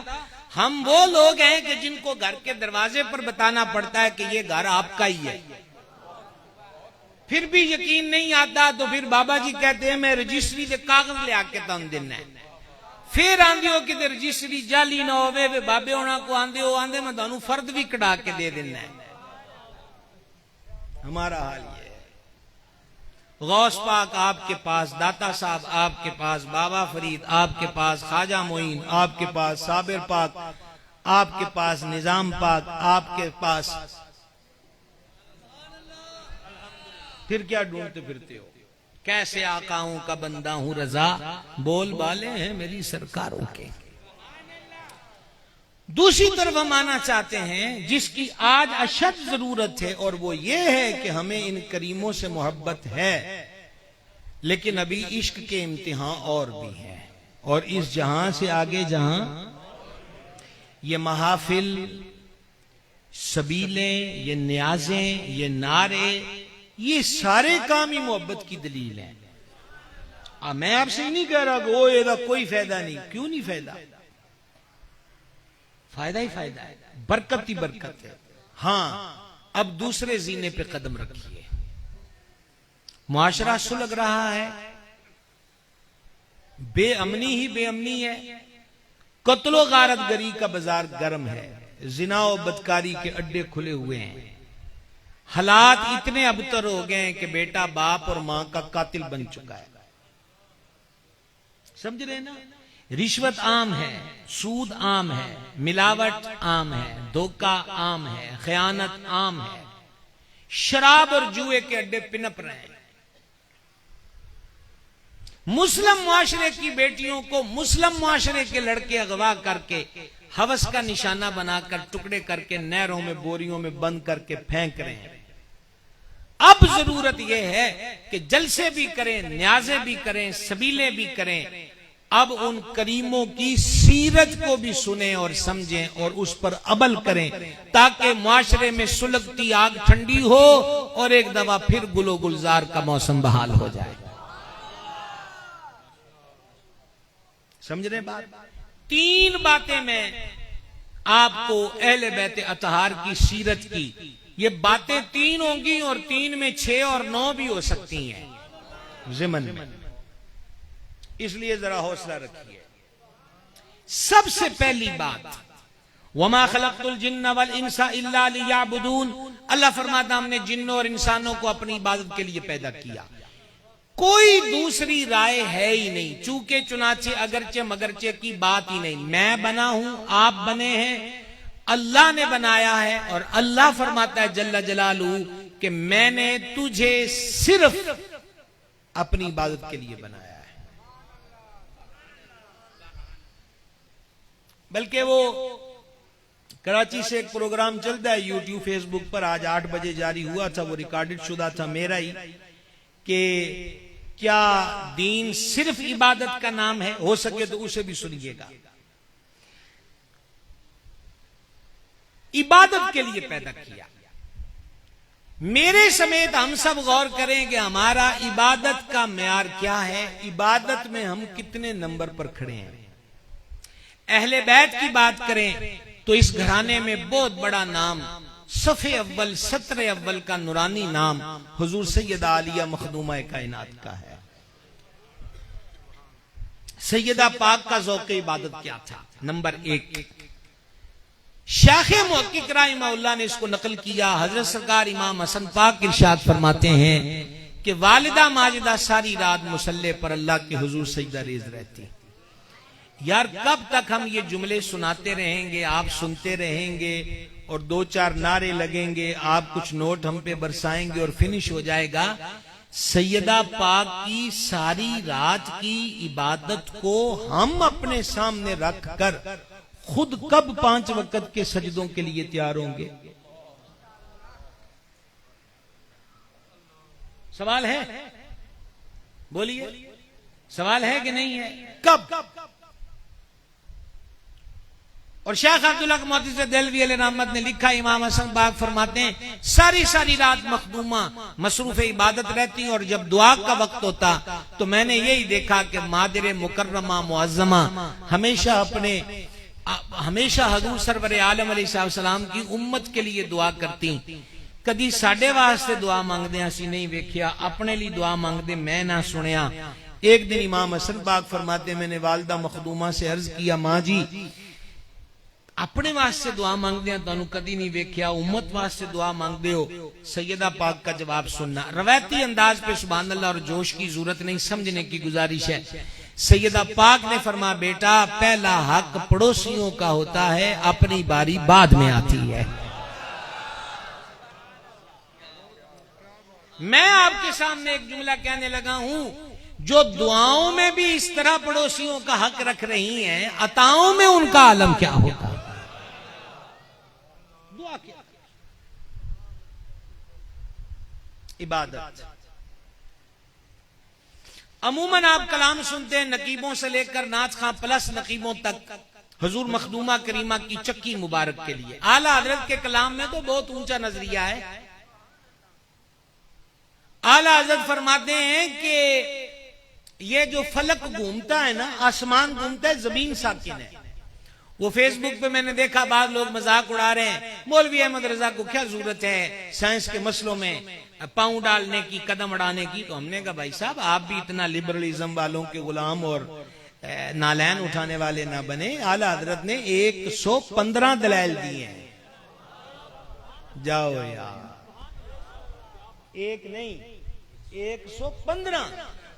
हम वो लोग हैं कि जिनको घर के दरवाजे पर बताना पड़ता है कि ये घर आपका ही है, फिर भी यकीन नहीं आता। तो फिर बाबा जी कहते हैं मैं रजिस्ट्री के कागज ले आके तुम देना है। फिर आंदे हो कि रजिस्ट्री जाली ना होवे, वे बाबे होना को आंदे मैं तुहानू फर्द भी कढ़ा के दे देना है। हमारा हाल ये है। गौस पाक आपके पास, दाता साहब आपके पास, बाबा फरीद आपके पास, ख्वाजा मोइन आपके पास, साबिर पाक आपके पास, निजाम पाक आपके पास, फिर क्या ढूंढते फिरते हो? कैसे आकाओं का बंदा हूं रजा, बोल बाले हैं मेरी सरकारों के। दूसरी तरफ हम आना चाहते हैं जिसकी आज अशद जरूरत है, और वो ये है कि हमें इन करीमों से मोहब्बत है, लेकिन अभी इश्क के इम्तिहान और भी हैं। और इस जहां से आगे जहां ये महाफिल, सबीलें, ये न्याजें, ये नारे, ये सारे काम ही मोहब्बत की दलील हैं। मैं आपसे नहीं कह रहा कि ओ ਇਹਦਾ कोई फायदा नहीं। क्यों नहीं फायदा? फायदा ही फायदा है, बरकत ही बरकत है। हां, अब दूसरे जीने पे कदम रखिए। मुआशरा सुलग रहा है, बेअमनी ही बेअमनी है, कत्लो गारतगरी का बाजार गर्म है, जिना और बदकारी के अड्डे खुले हुए हैं, हालात इतने अबतर हो गए हैं कि बेटा बाप और मां का कातिल बन चुका है। समझ रहे ना? रिश्वत आम है, सूद आम है, मिलावट आम है, धोखा आम है, खयानत आम है, शराब और जुए के अड्डे पिनप रहे हैं। मुस्लिम मुआशरे की बेटियों को मुस्लिम मुआशरे के लड़के अगवा करके हवस का निशाना बनाकर टुकड़े करके नहरों में, बोरियों में बंद करके फेंक रहे हैं। अब जरूरत यह है कि जलसे भी करें, न्याजे भी करें, सबीले भी करें। अब उन करीमों की सीरत को भी सुने और समझें और उस पर अमल करें, ताकि मुआशरे में सुलगती आग ठंडी हो और एक दफा फिर गुलो गुलजार का मौसम बहाल हो जाए। समझ रहे बात? तीन बातें मैं आपको अहले बैत अतहार की सीरत की, ये बातें तीन होंगी और तीन में 6 और 9 भी हो सकती हैं ज़िमन में, इसलिए जरा हौसला रखिए। सबसे पहली बात, वमा खलक़तुल जिन्ना वल इंसा इल्ला लियअबुदून, अल्लाह फरमाता हमने जिन्नों और इंसानों को अपनी इबादत के लिए पैदा किया, कोई दूसरी राय है ही नहीं, चूके चुनाचे अगरचे मगरचे की बात ही नहीं। मैं बना हूं, आप बने हैं, अल्लाह ने बनाया है, और अल्लाह फरमाता है जल्ला जलालू कि मैंने तुझे सिर्फ अपनी इबादत के लिए बनाया है। बल्कि वो कराची से एक प्रोग्राम चलता है यूट्यूब फेसबुक पर, आज 8 बजे जारी हुआ था, वो रिकॉर्डेड शुदा था मेरा ही, कि क्या दीन सिर्फ इबादत का नाम है? हो सके तो उसे भी सुनिएगा। इबादत के लिए पैदा किया। मेरे समेत हम सब गौर करें कि हमारा इबादत का म्यार क्या है, इबादत में हम कितने नंबर पर खड़े हैं। अहले बैत की बात करें तो इस घराने में बहुत बड़ा नाम, सफ़े अव्वल, सत्र अव्वल का नूरानी नाम हुजूर सैयदा आलिया मखदूमा कायनात का है। सैयदा पाक का ज़ौक़ इबादत क्या था? नंबर 1, शाख मुहक्किक रहमहुल्लाह ने इसको नकल किया। हजरत सरकार इमाम हसन पाक इरशाद फरमाते हैं कि वालिदा माजिदा सारी रात मुसल्ले पर अल्लाह के हुजूर सजदा रेज रहती। यार कब तक हम ये जुमले सुनाते रहेंगे, आप सुनते रहेंगे और 2-4 नारे लगेंगे, आप कुछ नोट हम पे बरसाएंगे और फिनिश हो जाएगा। सैयदा पाक की सारी रात की इबादत को हम अपने सामने रख कर खुद कब 5 वक्त के सजदों के लिए तैयार होंगे? सवाल है, बोलिए, सवाल है कि नहीं है? कब? और शेख अब्दुल्लाह मोहतसिब देलवी अलैहि ने लिखा, इमाम हसन पाक फरमाते हैं सारी रात मखदूमा मसरूफ इबादत रहती, और जब दुआ का वक्त होता तो मैंने यही देखा कि मादिर मुकर्रमा मुअज्जमा हमेशा हजूर सरवर आलम अलैहिस्सलाम की उम्मत के लिए दुआ करती। कदी साडे वास्ते दुआ मांगदे असीं नहीं वेखिया, अपने लिए दुआ मांगदे मैं ना सुनिया। एक दिन इमाम हसन पाक फरमाते मैंने वालिदा मखदूमा से अर्ज किया, माँ जी अपने वास्ते दुआ मांगते हैं तुहानू कदी नहीं वेख्या, उम्मत वास्ते दुआ मांगते हो। सैयदा पाक का जवाब सुनना। रवायती अंदाज पे सुभान अल्लाह और जोश की जरूरत नहीं, समझने की गुजारिश है। सैयदा पाक ने फरमा, बेटा पहला हक पड़ोसियों का होता है, अपनी बारी बाद में आती है। मैं आपके सामने एक जुमला कहने लगा हूं, जो दुआओं में भी इस तरह पड़ोसियों का हक रख रही हैं, अताओं में उनका आलम क्या होगा। दुआ क्या, इबादत। अमूमन आप कलाम सुनते हैं नकीबों से लेकर नाच खां प्लस नकीबों तक हुजूर मखदूमा करीमा की चक्की मुबारक के लिए। आला हजरत के कलाम में तो बहुत ऊंचा नजरिया है। आला हजरत फरमाते हैं कि ये जो फलक घूमता है ना, आसमान घूमता है, जमीन साकिन है। वो फेसबुक पे मैंने देखा बाद लोग मजाक उड़ा रहे हैं, मौलवी अहमद रजा को क्या जरूरत है साइंस के मसलों में पांव डालने की, कदम उड़ाने की। तो हमने कहा भाई साहब आप भी इतना लिबरलिज्म वालों के गुलाम और नालैन उठाने वाले ना बने। आला हजरत ने 115 दलाइल दिए हैं। जाओ यार, एक नहीं 115।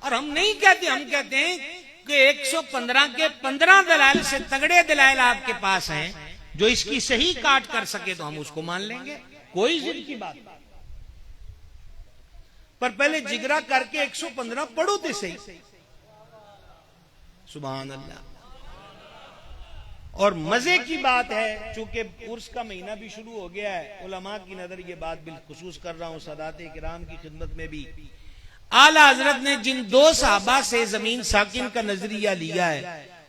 और हम नहीं कहते, हम कहते हैं कि 115 के 15 दलाइल से तगड़े दलाइल आपके पास हैं, जो इसकी सही काट कर सके तो हम उसको मान लेंगे, कोई जिद की बात। पर पहले जिगरा करके 115 पढ़ो तो सही। सुभान अल्लाह। और मजे की बात है, चूंकि उर्स का महीना भी शुरू हो गया है, उलमा की नजर ये बात बिलखुसूस कर रहा हूं सादाते किराम की खिदमत में भी। आला हजरत ने जिन 2 साहबा से जमीन साकिन का नजरिया लिया है,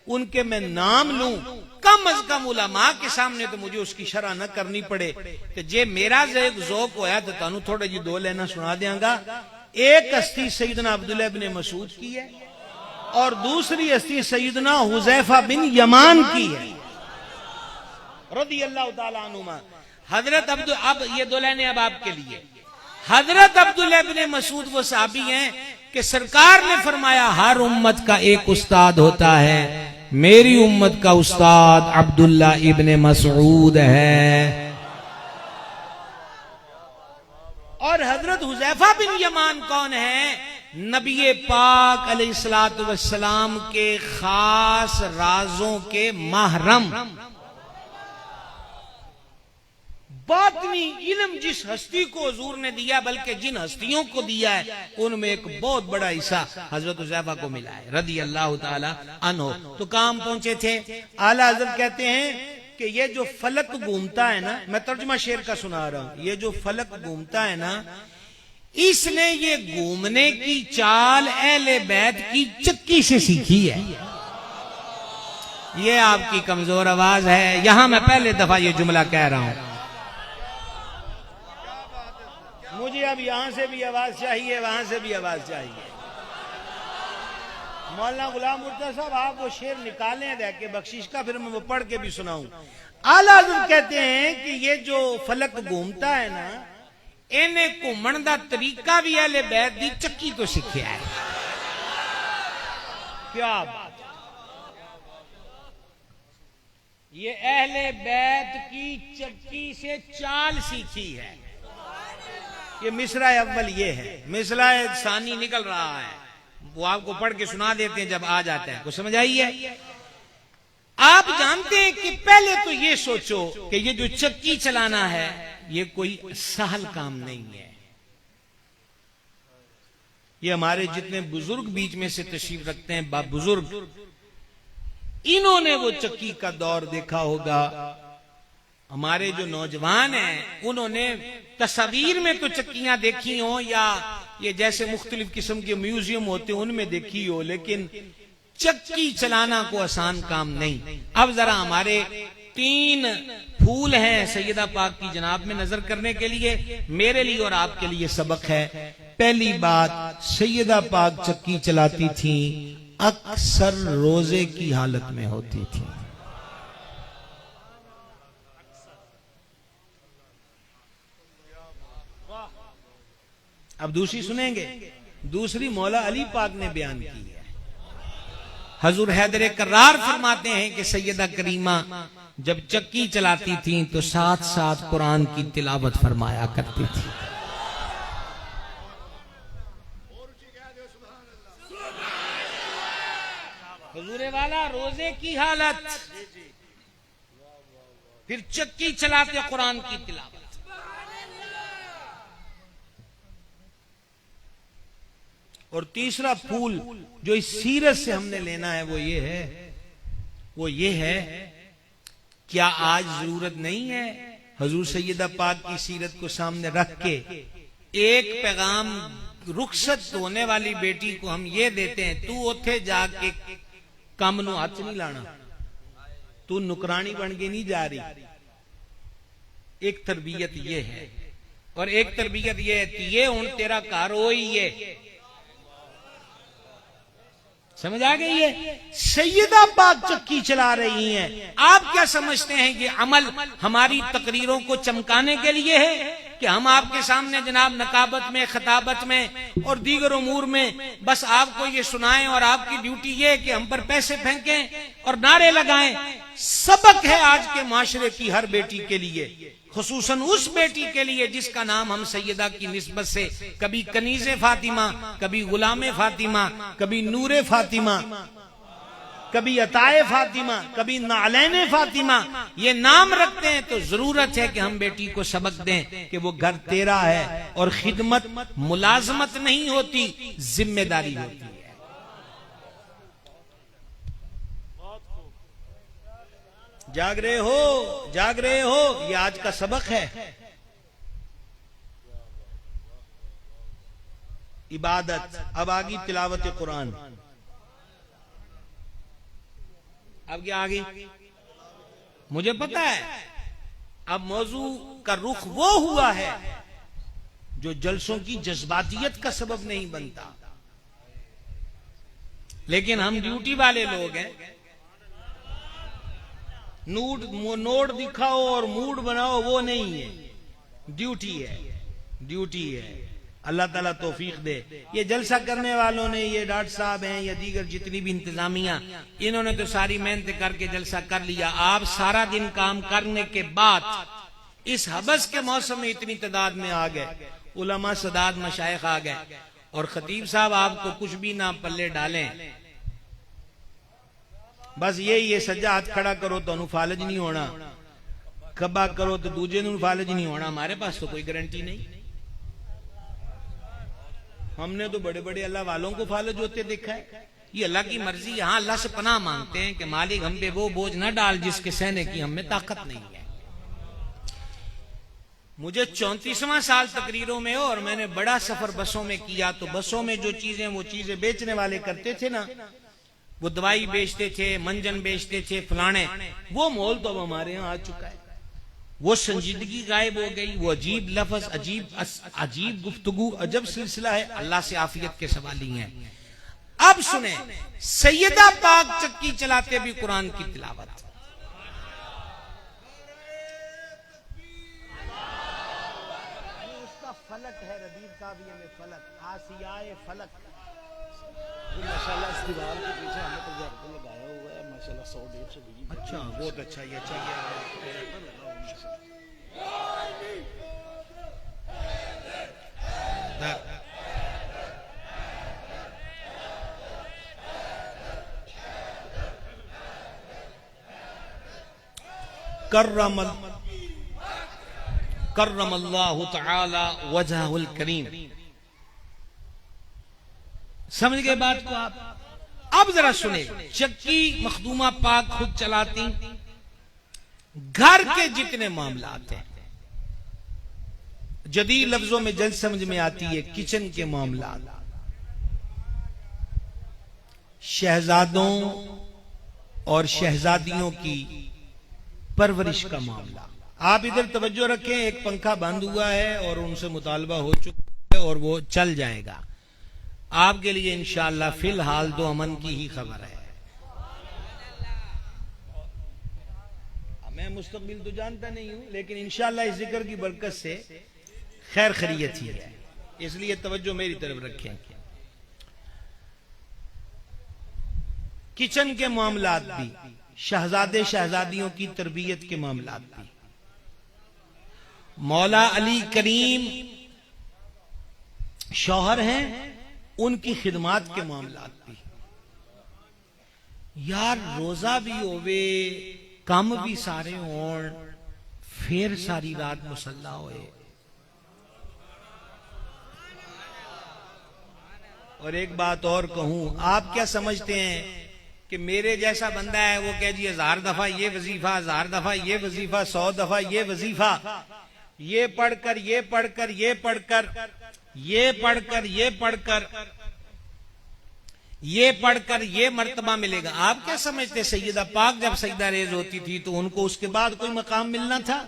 उनके मैं नाम लूं, कम अज कम उलमा के सामने तो मुझे उसकी शरह न करनी पड़े कि जे मेरा ज़ौक़ होया तो तानू थोड़े जी 2 लाइना सुना देंगा। एक हस्ती सैयदना अब्दुल्लाह इब्ने मसूद की है और दूसरी हस्ती सैयदना हुज़ैफा बिन यमान की है रज़ियल्लाहु ताला अन्हुमा। हजरत अब ये 2 लाइनें अब आपके लिए। हजरत अब्दुल्लाह इब्ने मसूद वो साहबी हैं कि सरकार ने फरमाया हर उम्मत का एक उस्ताद होता है, मेरी उम्मत का उस्ताद अब्दुल्ला इब्ने मसूद है। और हजरत हुज़ैफा बिन यमान कौन है? नबी पाक अलैहिस्सलातु वस्सलाम के खास राजों के महरम। बातनी इल्म जिस हस्ती को हुजूर ने दिया, बल्कि जिन हस्तियों को दिया है, उनमें एक बहुत बड़ा हिस्सा हजरत हुज़ैफा को मिला है रज़ियल्लाहु ताला अन्हु। तो काम पहुंचे थे। आला हजरत कहते हैं कि ये जो फलक घूमता है ना, मैं तर्जुमा शेर का सुना रहा हूं, ये जो फलक घूमता है ना, इसने ये घूमने की चाल अहले बैत की चक्की से सीखी है। ये आपकी कमजोर आवाज है, यहां मैं पहले दफा ये जुमला कह रहा हूं। मुझे अब यहां से भी आवाज चाहिए, वहां से भी आवाज चाहिए। मौलाना गुलाम मुर्तजा साहब आप वो शेर निकालें दे के बख्शिश का, फिर मैं वो पढ़ के भी सुनाऊं। आला हज़रत कहते हैं कि ये जो फलक घूमता है ना, इन्हें घूमन दा तरीका भी अहले बैत दी चक्की तो सीखा है। क्या बात, ये अहले बैत की चक्की से चाल सीखी है। ये मिसरा अव्वल ये है, मिसरा सानी निकल रहा है, वो आपको पढ़ के सुना देते हैं जब आ जाता है, कुछ समझ आई है। आप जानते हैं कि पहले तो ये सोचो कि ये जो चक्की चलाना है ये कोई सहल काम नहीं है। ये हमारे जितने बुजुर्ग बीच में से तशरीफ रखते हैं, बाप बुजुर्ग, इन्होंने वो चक्की का दौर देखा होगा। हमारे जो नौजवान हैं उन्होंने तस्वीर में तो चक्कियां देखी हो, या ये जैसे मुख्तलिफ किस्म के म्यूजियम होते हैं उनमें देखी हो, लेकिन चक्की चलाना को आसान काम नहीं। अब जरा हमारे 3 फूल हैं सैयदा पाक की जनाब में नजर करने के लिए, मेरे लिए और आपके लिए सबक है। पहली बात, सैयदा पाक चक्की चलाती थी, अक्सर रोजे की हालत में होती थी। अब दूसरी सुनेंगे, दूसरी मौला अली पाक ने बयान की है। हजूर हैदर कर्रार फरमाते हैं कि सैयदा करीमा जब चक्की चलाती थी तो साथ साथ कुरान की तिलावत फरमाया करती थी। हुजूर वाला रोजे की हालत, फिर चक्की चलाते कुरान की तिलावत। और तीसरा फूल जो इस सीरत से हमने लेना है वो ये है, क्या आज जरूरत नहीं है हजूर सैयदा पाक की सीरत को सामने रख के एक पैगाम रुखसत होने वाली बेटी को हम ये देते हैं, तू उथे जाके कम नु हाथ नहीं लाना, तू नुकरानी बन के नहीं जा रही। एक तरबियत ये है, और एक तरबियत ये है, ये हूं तेरा घर हो ही है। समझ आ गई है? सैयदा पाक चक्की चला रही हैं। आप क्या समझते हैं कि अमल हमारी तकरीरों को चमकाने के लिए है कि हम आपके सामने जनाब नकाबत में, खताबत में और दीगर उमूर में बस आपको ये सुनाएं और आपकी ड्यूटी ये है कि हम पर पैसे फेंकें और नारे लगाएं? सबक है आज के माशरे की हर बेटी के लिए, खुसूसन उस बेटी के लिए जिसका नाम हम सैयदा की निस्बत से कभी कनीज़े फातिमा, कभी गुलामे फातिमा, कभी नूरे फातिमा, कभी अताए फातिमा, कभी नालैने फातिमा ये नाम रखते हैं। तो जरूरत है कि हम बेटी को सबक दें कि वो घर तेरा है और खिदमत मुलाजमत नहीं होती, जिम्मेदारी होती है। जाग रहे हो, जाग रहे हो, ये आज का सबक है। इबादत, अब आगी तिलावत कुरान। अब क्या आगे? मुझे पता है अब मौजू का रुख वो हुआ है जो जलसों की जज्बातियत का सबब नहीं बनता, लेकिन हम ड्यूटी वाले लोग हैं। नोट दिखाओ और मूड बनाओ वो नहीं है, ड्यूटी है, ड्यूटी है। अल्लाह ताला तौफीक दे। ये जलसा करने वालों ने, ये डॉक्टर साहब हैं या दीगर जितनी भी इंतजामिया, इन्होंने तो सारी मेहनत करके जलसा कर लिया। आप सारा दिन काम करने के बाद इस हबस के मौसम में इतनी तादाद में आ गए, उलमा सदाद मशाइख आ गए, और खतीब साहब आपको कुछ भी ना पल्ले डालें, बस ये सज्जा हाथ खड़ा करो तो अनुफालज नहीं होना, खब्बा करो तो दूजे अनुफालज नहीं होना। हमारे पास तो कोई गारंटी नहीं। हमने तो बड़े बड़े अल्लाह वालों को फालज होते देखा है। ये अल्लाह की मर्जी। यहां अल्लाह से पनाह मांगते हैं कि मालिक हम पे वो बोझ न डाल जिसके सहने की हम में ताकत नहीं है। मुझे 34वां साल तकरीरों में हो और मैंने बड़ा सफर बसों में किया, तो बसों में जो चीजें वो चीजें बेचने वाले करते थे ना, वो दवाई बेचते थे, मंजन बेचते थे, फलाने, वो मोल तो अब हमारे यहाँ आ चुका है। वो संजीदगी गायब हो गई। वो अजीब लफ्ज, अजीब गुफ्तगू, अजब सिलसिला है। अल्लाह से आफियत के सवाल ही हैं। अब सुने, सैयदा पाक चक्की चलाते भी कुरान की तिलावत। उसका फलक है रबीब काविया में, फलक, आसियाए फलक। माशाल्लाह इस दीवार के पीछे हमने प्रोजेक्टर लगाया हुआ है, माशाल्लाह 100-150 बीघी। अच्छा, बहुत अच्छा, ये चाहिए। कर्रमल्लाहु तआला वजहुल करीम। समझ गए बात को आप? अब जरा सुने, चक्की मखदूमा पाक खुद चलाती, घर के जितने मामला हैं, जदीद लफ्जों में जल्द समझ में आती है किचन के मामला, शहजादों और शहजादियों की परवरिश का मामला। आप इधर तवज्जो रखें, एक पंखा बंद हुआ है और उनसे मुतालबा हो चुका है और वो चल जाएगा आपके लिए इंशाअल्लाह। फिलहाल तो अमन की ही खबर है। मैं मुस्तकबिल तो जानता नहीं हूं, लेकिन इंशाअल्लाह इस जिक्र की बरकत से खैर खैरियत ही है, इसलिए तवज्जो मेरी तरफ रखें। किचन के मामलात भी, शहजादे शहजादियों की तरबियत के मामलात भी, मौला अली करीम शौहर हैं, उनकी खिदमात के मामलात भी। यार रोजा भी होवे, काम भी सारे होण, फिर सारी रात मुसल्ला होए। और एक बात और कहूं, आप क्या समझते हैं कि मेरे जैसा बंदा है वो कह जी 1000 दफा ये वजीफा, 1000 दफा ये वजीफा, 100 दफा ये वजीफा, ये पढ़कर ये पढ़कर ये पढ़कर ये पढ़कर ये पढ़कर ये पढ़कर ये मर्तबा मिलेगा। आप क्या समझते सैयदा पाक जब सजदा रेज होती थी तो उनको उसके बाद कोई मकाम मिलना था?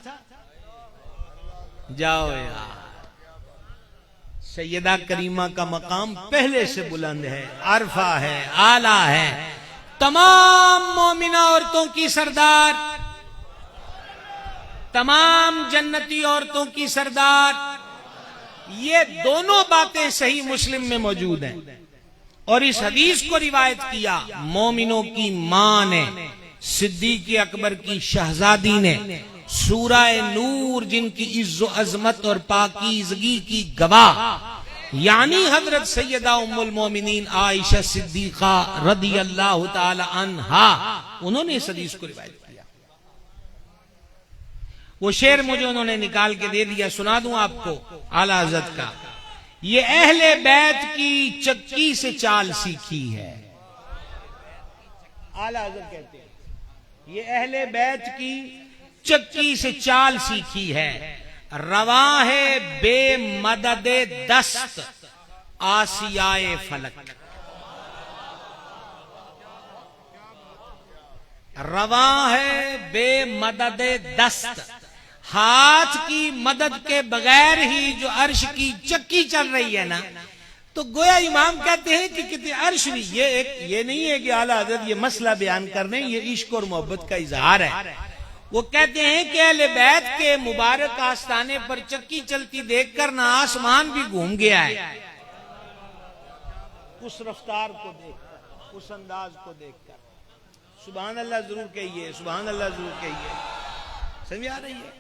जाओ यार, सैयदा करीमा का मकाम पहले से बुलंद है, अरफा है, आला है, तमाम मोमिना औरतों की सरदार, तमाम जन्नती औरतों की सरदार। ये दोनों बातें सही मुस्लिम में मौजूद हैं। और इस हदीस को रिवायत किया मोमिनों की मां ने, सिद्दीक़ अकबर की शहजादी ने, सूरह नूर जिनकी इज्जो अजमत और पाकीज़गी की गवाह यानी हजरत सैयदा उम्मुल मोमिनीन आयशा सिद्दीक़ा रदियल्लाहु ताला अन्हा, उन्होंने इस हदीस को रिवायत किया। वो शेर मुझे उन्होंने निकाल के दे दिया, सुना दूं आपको आला हज़रत का। ये अहले बैत की चक्की से चाल सीखी है। आला हज़रत कहते हैं ये अहले बैत की चक्की से चाल सीखी है। रवा है बेमददे दस्त आसियाए फलक, रवा है बेमददे दस्त, हाथ की मदद के बगैर ही जो अर्श की चक्की चल रही है ना, तो गोया इमाम कहते हैं कि कितने अर्श भी, ये नहीं है कि आला हज़रत ये मसला बयान कर रहे हैं, ये इश्क और मोहब्बत का इजहार है। वो कहते हैं कि अहले बैत के मुबारक आस्थाने पर चक्की चलती देखकर ना आसमान भी घूम गया है, उस रफ्तार को देखकर, उस अंदाज को देखकर। सुभान अल्लाह जरूर कहिए, सुभान अल्लाह जरूर कहिए। समझ आ रही है?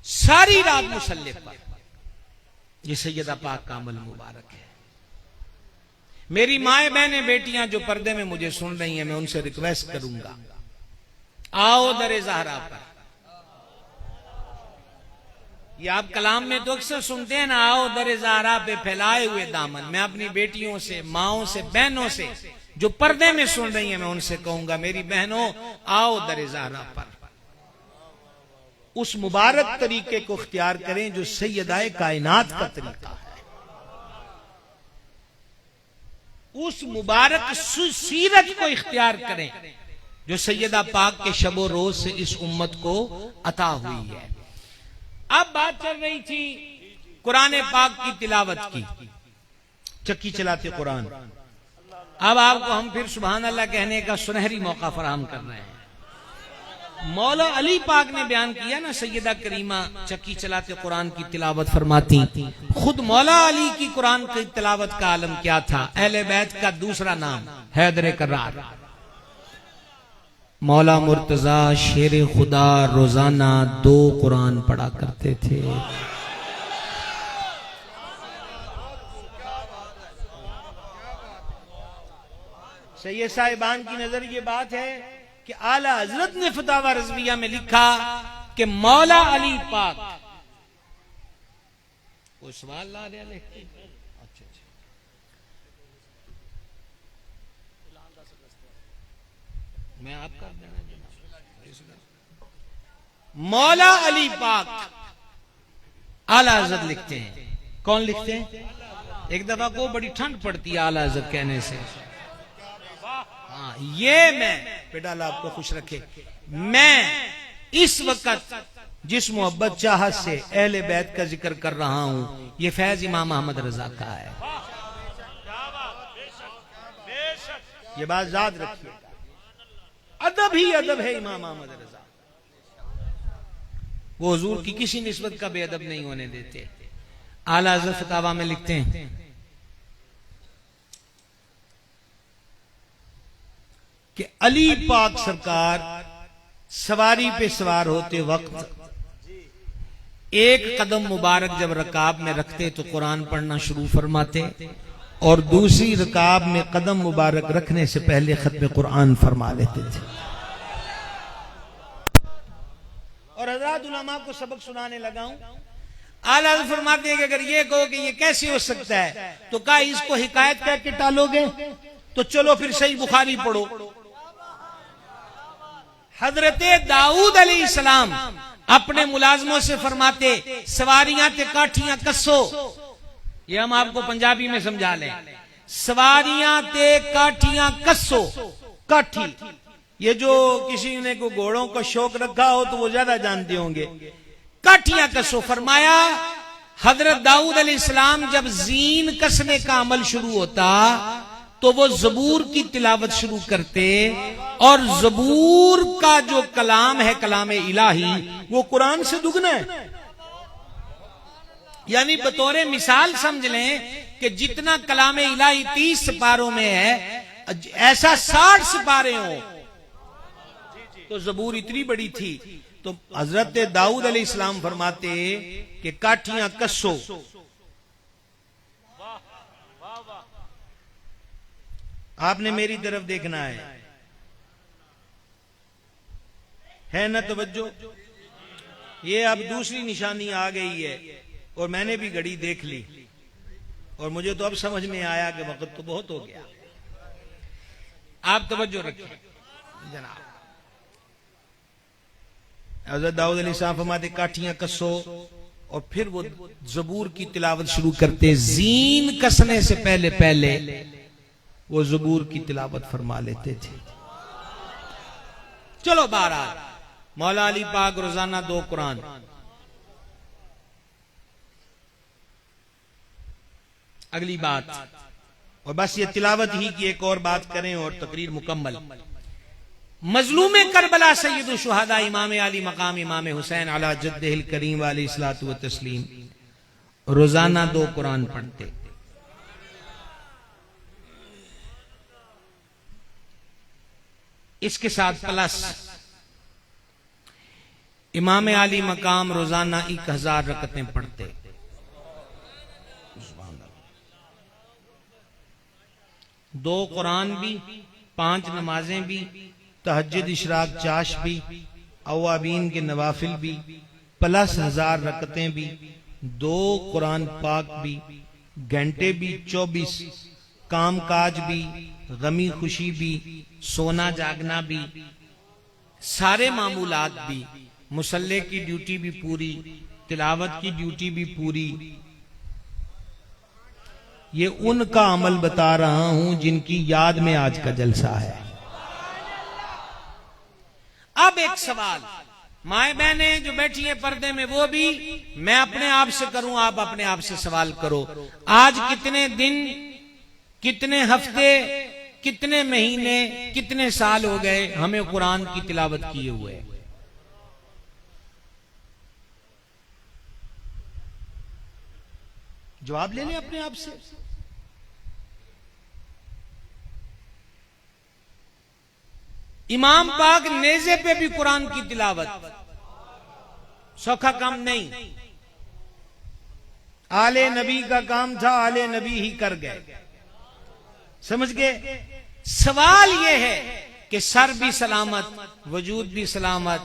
सारी रात मुसल्ले पर ये सैयदा पाक का अमल मुबारक है। मेरी माए बहनें बेटियां जो पर्दे में मुझे सुन रही हैं, मैं उनसे रिक्वेस्ट करूंगा, आओ दरे ज़हरा पर। ये आप कलाम में तो अक्सर सुनते हैं ना, आओ दरे ज़हरा पे फैलाए हुए दामन। मैं अपनी बेटियों से, माओं से, बहनों से जो पर्दे में सुन रही हैं, मैं उनसे कहूंगा मेरी बहनों आओ दरे ज़हरा पर, उस मुबारक तरीके को इख्तियार करें जो सैयदाए कायनात का तरीका है। उस मुबारक सीरत को इख्तियार करें जो सैयदा पाक के शबो रोज से इस उम्मत को अता हुई है। अब बात चल रही थी कुरान पाक की तिलावत की, चक्की चलाते कुरान। अब आपको हम फिर सुभान अल्लाह कहने का सुनहरी मौका फराहम कर रहे हैं। मौला अली पाक ने बयान किया ना, सैयदा करीमा चक्की चलाते कुरान की तिलावत फरमाती। खुद मौला अली की कुरान की तिलावत का आलम क्या था? अहले बैत का दूसरा नाम हैदर करार। मौला मुर्तजा शेर खुदा रोजाना 2 कुरान पढ़ा करते थे। सैयद साहिबान की नजर ये बात है कि आला हजरत ने फतावा रज़विया में लिखा कि मौला अली पाक, कोई सवाल ला रहे हैं? अच्छा, मैं आप कर देना। मौला अली पाक आला हजरत लिखते हैं। कौन लिखते हैं? एक दफा को बड़ी ठंड पड़ती है आला हजरत कहने से। हाँ, ये मैं बेटा अल्लाह आपको खुश रखे, मैं इस वक्त जिस मोहब्बत चाहत से अहले बैत का जिक्र कर रहा हूं, ये फैज इमाम अहमद रजा का है। ये बात याद रखिए, अदब ही अदब है इमाम अहमद रजा। वो हुजूर की किसी निस्बत का बेअदब नहीं होने देते। आला हज़रत फतावा में लिखते हैं, कि अली पाक सरकार सवारी पे सवार होते वक्त एक कदम मुबारक जब रकाब में रखते तो कुरान पढ़ना शुरू फरमाते और दूसरी रकाब में कदम मुबारक रखने से पहले खत्म कुरान फरमा लेते थे। और हज़रत उलमा को सबक सुनाने लगा हूं। आला हज़रत फरमाते हैं कि अगर ये कहो कि ये कैसे हो सकता है तो क्या इसको हिकायत कह के टालोगे? तो चलो फिर सही बुखारी पढ़ो। हजरत दाऊद अलैहिस्सलाम अपने मुलाजमों से फरमाते सवारियां ते काठियां कस्सो। ये हम आपको पंजाबी में समझा लें। सवारियां ते काठियां कस्सो। काठी ये जो किसी ने को घोड़ों का शौक रखा हो तो वो ज्यादा जानते होंगे। काठियां कस्सो फरमाया। हजरत दाऊद अलैहिस्सलाम जब जीन कसने का अमल शुरू होता तो वो जबूर की तिलावत शुरू करते और जबूर का जो कलाम है कलाम इलाही वो कुरान से दुगना है। यानी बतौर मिसाल समझ लें कि जितना कलाम इलाही 30 सिपारों में है ऐसा 60 सिपारे हो तो जबूर इतनी बड़ी थी। तो हजरत दाऊद अलैहिस्सलाम फरमाते कि काठियां कस्सो। आपने मेरी तरफ देखना है ना तवज्जो। ये अब दूसरी निशानी आ गई है और मैंने भी घड़ी देख ली और मुझे तो अब समझ में आया कि वक्त तो बहुत हो गया। आप तवज्जो रखें जनाब। हज़रत दाऊद अलैहिस्सलाम फरमाते काठियां कस्सो और फिर वो जबूर की तिलावत शुरू करते। जीन कसने से पहले पहले वो ज़बूर की तिलावत फरमा लेते थे। चलो बहरहाल मौला अली पाक रोजाना 2 कुरान। अगली बात और बस ये तिलावत ही की एक और बात करें और तकरीर मुकम्मल। मजलूम करबला सैयदुल शुहदा इमाम अली मकाम इमाम हुसैन अला जद्दिहिल करीम अलैहिस्सलातु व तस्लीम रोजाना 2 कुरान पढ़ते। इसके साथ प्लस इमाम आली मकाम रोजाना 1000 रकतें पढ़ते। 2 कुरान भी, 5 नमाजें भी, तहज्जुद इशराक चाश भी, अवाबीन के नवाफिल भी, प्लस 1000 रकतें भी, 2 कुरान पाक भी, घंटे भी 24, काम काज भी, गमी खुशी भी, सोना जागना भी, सारे मामूलात भी, मुसल्ले की ड्यूटी भी पूरी, तिलावत की ड्यूटी भी पूरी। ये उनका अमल बता रहा हूं जिनकी याद में आज का जलसा है। अब एक सवाल माए बहनें जो बैठी हैं पर्दे में वो भी, मैं अपने आप से करूं, आप अपने आप से सवाल करो। आज कितने दिन, कितने हफ्ते, कितने महीने, कितने साल हो गए हमें कुरान की तिलावत किए हुए? जवाब ले लें अपने आप से। इमाम पाक नेज़े पे भी कुरान की तिलावत, सौखा काम नहीं। आले नबी का काम था, आले नबी ही कर गए। समझ गए? सवाल यह है कि सर भी सलामत, वजूद भी सलामत,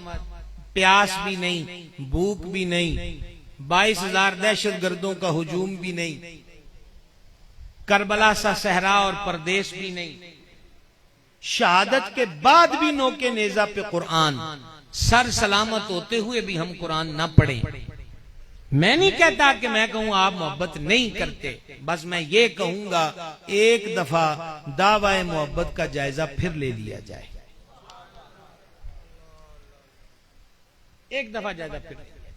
प्यास भी नहीं, भूख भी नहीं, 22,000 दहशत गर्दों का हुजूम भी नहीं, करबला सा सहरा और परदेश भी नहीं, शहादत के बाद भी नोके नेजा पे कुरान, सर सलामत होते हुए भी हम कुरान ना पढ़ें। मैं नहीं कहता कि मैं कहूं आप मोहब्बत नहीं करते, बस मैं ये कहूंगा एक दफा दावाए मोहब्बत का जायजा फिर ले लिया जाए। एक दफा जायजा फिर ले लिया जाए।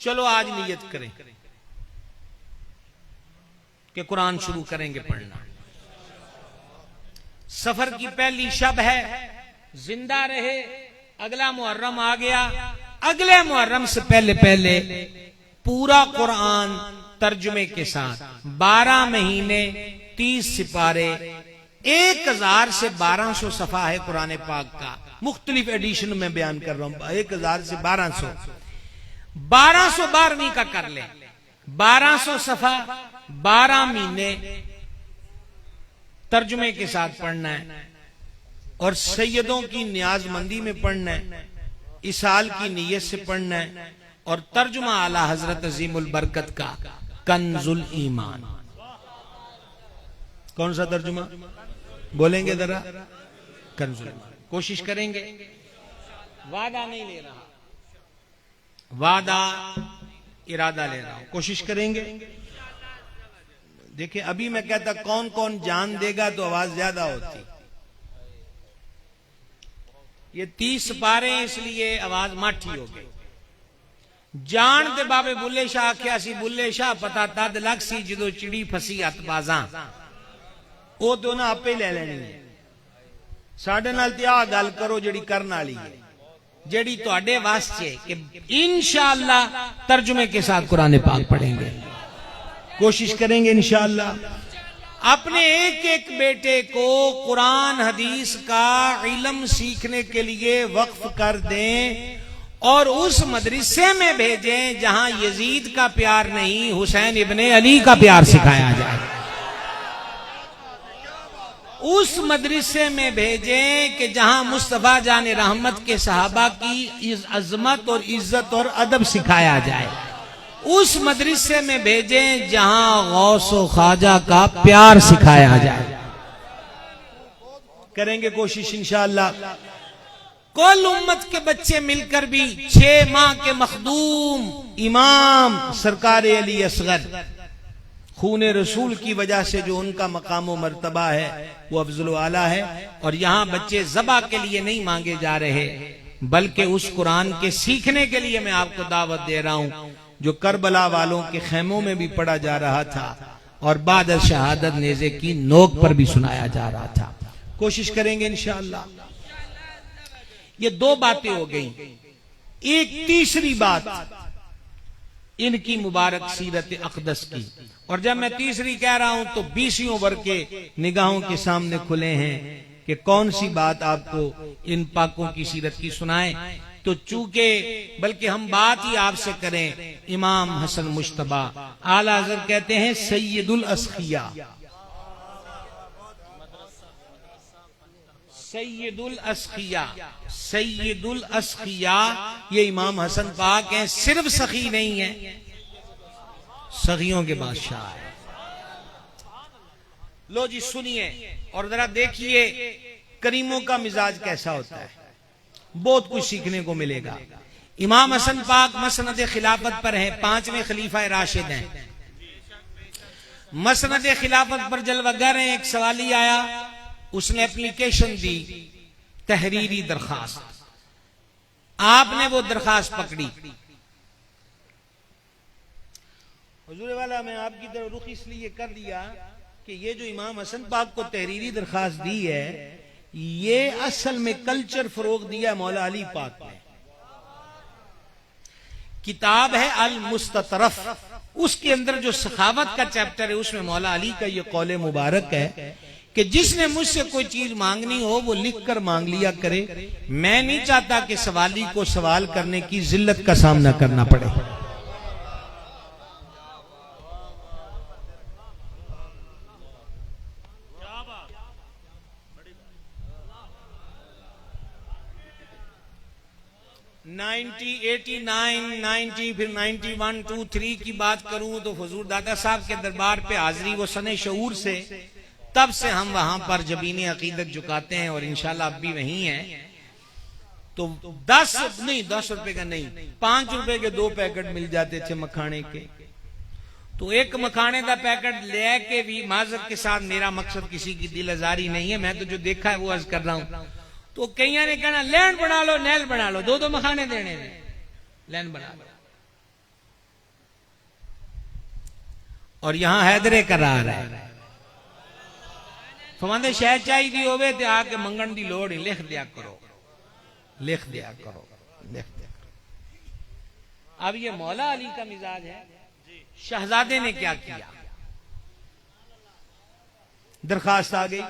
चलो आज नियत करें कि कुरान शुरू करेंगे पढ़ना। सफर की पहली शब है, जिंदा रहे, अगला मुहर्रम आ गया, अगले मुहर्रम से पहले पहले पूरा कुरान तर्जुमे के साथ 12 महीने 30 सिपारे 1000 से 1200 सफा है कुरान पाक का, मुख्तलिफ एडिशन में बयान कर रहा हूं। 1000 से 1200 12वीं का कर ले, 1200 सफा 12 महीने तर्जुमे के साथ पढ़ना है और सैयदों की न्याजमंदी में पढ़ना है, इसाल की नीयत से पढ़ना है और तर्जुमा आला हजरत अजीमुल बरकत का कंजुल ईमान। कौन सा तर्जुमा बोलेंगे जरा? कंजुल ईमान। कोशिश करेंगे, वादा नहीं ले रहा, वादा इरादा ले रहा हूं, कोशिश करेंगे। देखिए अभी मैं कहता कौन कौन जान देगा तो आवाज ज्यादा होती। ये 30 पारे इसलिए आवाज माठी हो गई। जान दे बाबे बुल्ले शाह आख्या सी, बुल्ले शाह पता तद लग सी जो चिड़ी फसी हथ बाजा, वो तो ना आपे ले लेनी है। साडे नाल ते आ गल करो जेड़ी करन वाली है, जेड़ी तुहाडे वास्ते कि इंशाअल्लाह तर्जुमे के साथ कुरान पाक पढ़ेंगे, कोशिश करेंगे इंशाअल्लाह। अपने एक एक बेटे को कुरान हदीस का इल्म सीखने के लिए वक्फ कर दें और उस मदरसे में भेजें जहां यजीद का प्यार नहीं, हुसैन इब्ने अली का प्यार सिखाया जाए। उस मदरसे में भेजें कि जहां मुस्तफा जाने रहमत के सहाबा की अजमत और इज्जत और अदब सिखाया जाए। उस मदरसे में भेजें जहां गौसो ख्वाजा का प्यार सिखाया जाए। करेंगे कोशिश इंशाअल्लाह। कुल उम्मत के बच्चे मिलकर भी 6 माह के मखदूम इमाम सरकार अली असगर खून रसूल की वजह से जो उनका मकाम व मर्तबा है वो अफजल आला है। और यहाँ बच्चे ज़बा के लिए नहीं मांगे जा रहे बल्कि उस कुरान के सीखने के लिए मैं आपको दावत दे रहा हूँ जो करबला वालों के खेमों में भी पढ़ा जा रहा था और बाद शहादत नेज़े की नोक पर भी सुनाया जा रहा था। कोशिश करेंगे इंशाअल्लाह। ये 2 बातें हो गई। एक तीसरी बात इनकी मुबारक सीरत अक़दस की। और जब मैं तीसरी कह रहा हूं तो 20 वर्ग के निगाहों के सामने खुले हैं कि कौन सी बात आपको इन पाकों की सीरत की सुनाएं। तो चूंकि बल्कि हम बात ही आपसे करें, इमाम हसन मुश्तबा आला हज़रत कहते हैं सैयदुल अस्किया, सैयदुल अस्किया, सैयदुल अस्किया ये इमाम हसन पाक हैं। सिर्फ सखी नहीं है, सखियों के बादशाह है। लो जी सुनिए और जरा देखिए करीमों का मिजाज कैसा होता है, बहुत कुछ सीखने को मिलेगा। इमाम हसन पाक मसनद खिलाफत पर है, 5वें खलीफा राशिद हैं। मसनद खिलाफत पर जलवागर हैं। एक सवाली आया, उसने एप्लीकेशन दी, तहरीरी दरखास्त। आपने वो दरखास्त पकड़ी। हुजूर वाला मैं आपकी तरफ रुख इसलिए कर दिया कि ये जो इमाम हसन पाक को तहरीरी दरखास्त दी है, ये असल में कल्चर फरोग दिया मौला अली पाक ने। किताब है अल मुस्ततरफ, उसके अंदर जो सखावत का चैप्टर है उसमें मौला अली का ये कौले मुबारक है कि जिसने मुझसे कोई चीज मांगनी हो वो लिख कर मांग लिया करे। मैं नहीं चाहता कि सवाली को सवाल करने की जिल्लत का सामना करना पड़े। नाइनटी 89 90 फिर 91 2 3 की बात करूं तो हुजूर दादा साहब के दरबार पे हाजिरी वो सने शऊर से, तब से हम वहां पर जबीने अकीदत झुकाते हैं और इंशाल्लाह अब भी वहीं हैं। तो 10 रुपए का नहीं, 5 रुपए के 2 पैकेट मिल जाते थे मखाने के। तो एक मखाने का पैकेट लेके भी माजरत के साथ, मेरा मकसद किसी की दिल आजारी नहीं है, मैं तो जो देखा है वो अर्ज कर रहा हूं। तो कई ने कहना लैंड बना लो, नैल बना लो, 2 मखाने देने लैंड बना लो। और यहां हैदरे करार है, फमांदे शहद चाहिए होवे ते आके मंगन दी लोड़ ही, लिख दिया करो, लिख दिया करो, लिख दिया करो। अब ये मौला अली का मिजाज है। शहजादे ने क्या किया, दरखास्त आ गई,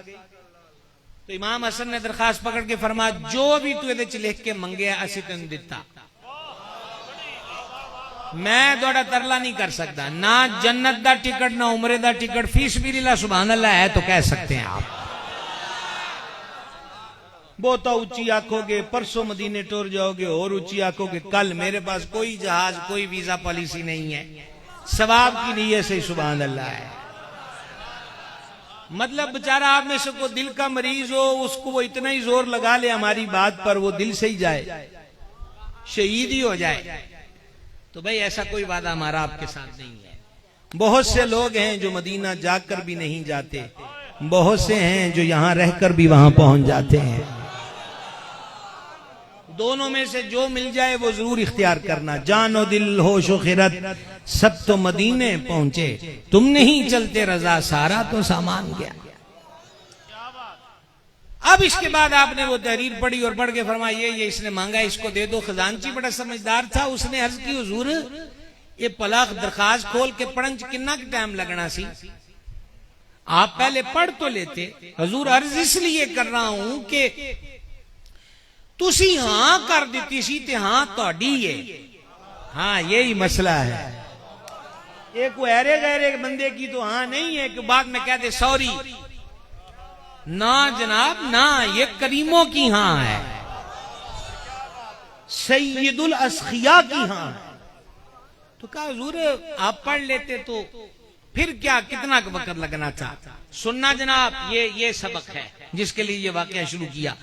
तो इमाम हसन ने दरखास्त पकड़ के फरमाया जो भी तू ये लिख के मंगे असी तेन दिता, मैं थोड़ा तरला नहीं कर सकता, ना जन्नत दा टिकट ना उमरे दा टिकट, फीस भी लीला सुभान अल्लाह है तो कह सकते हैं आप। बहुत ऊंची आंखोगे, परसों मदीने टूर जाओगे और ऊंची आंखोगे, कल मेरे पास कोई जहाज कोई वीजा पॉलिसी नहीं है, सवाब की नीयत से सुभान अल्लाह है। मतलब बेचारा आप में से को दिल का मरीज हो, उसको वो इतना ही जोर लगा ले हमारी बात पर, वो दिल से ही जाए, शहीद ही हो जाए। तो भाई ऐसा कोई वादा हमारा आपके साथ नहीं है। बहुत से लोग हैं जो मदीना जाकर भी नहीं जाते, बहुत से हैं जो यहां रहकर भी वहां पहुंच जाते हैं। दोनों में से जो मिल जाए वो जरूर इख्तियार करना। जानो दिल होशो खिरत सब तो मदीने पहुंचे, तुम नहीं चलते रजा सारा तो सामान गया। अब इसके बाद आपने वो तहरीर पढ़ी और पढ़ के फरमाया ये इसने मांगा, इसको दे दो। खजानची बड़ा समझदार था, उसने अर्ज की हुजूर ये पलाख दरखास्त खोल के पढ़न च कितना टाइम लगना सी, आप पहले पढ़ तो लेते। हुजूर अर्ज इसलिए कर रहा हूं कि तुसी हां कर दी सी ते हां तोड़ी है। हाँ यही मसला है, एक गहरे गहरे बंदे की तो हाँ नहीं है कि बाद में कहते सॉरी। ना जनाब ना, ये करीमों की हाँ है, सैयदुल अस्खिया की हाँ है। तो कहा हुजूर आप पढ़ लेते तो फिर क्या, कितना वक्त लगना था। सुनना जनाब, ये सबक है जिसके लिए ये वाकया शुरू किया।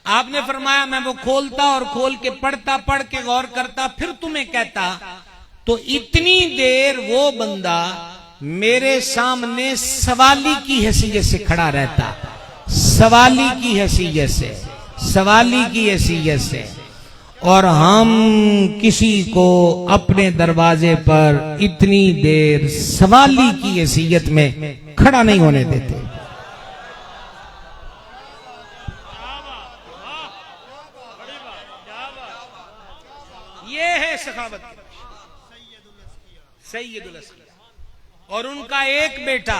आपने फरमाया मैं वो खोलता और खोल के पढ़ता, पढ़ के गौर करता, फिर तुम्हें कहता, तो इतनी देर वो बंदा मेरे सामने सवाली की हैसियत से खड़ा रहता, सवाली की हैसियत से, सवाली की हैसियत से, और हम किसी को अपने दरवाजे पर इतनी देर सवाली की हैसियत में खड़ा नहीं होने देते। ये है सखावत सैयदुल अस्किया। और उनका एक बेटा,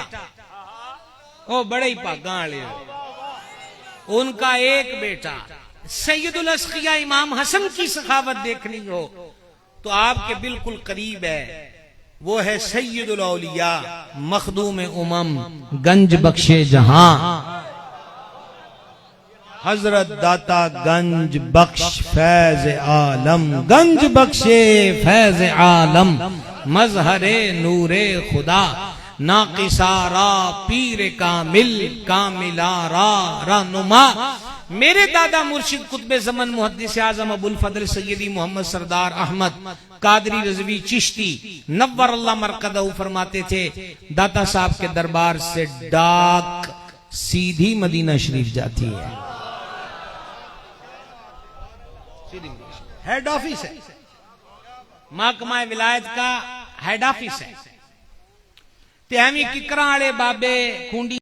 ओ बड़े ही पागाले, उनका एक बेटा सैयदुल अस्किया इमाम हसन की सखावत देखनी हो तो आपके बिल्कुल करीब है, वो है सैयदुल औलिया मखदूम उमम गंज बख्शे जहां, हजरत दाता गंज बख्श फैज आलम, गंज बख्शे फैज आलम, मजहरे नूरे खुदा, नाकिसारा पीर कामिल कामिलारा रहनुमा। मेरे दादा मुर्शिद कुतबे ज़मान मुहद्दिस आज़म अबुल फजल सैयदी मोहम्मद सरदार अहमद कादरी रज़वी चिश्ती नव्वर अल्लाह मरकदहू फरमाते थे, दाता साहब के दरबार से डाक सीधी मदीना शरीफ जाती है, हेड ऑफिस है, महकमा विलायत का हेड ऑफिस है। ते हमी किकरा वाले बाबे खूंडी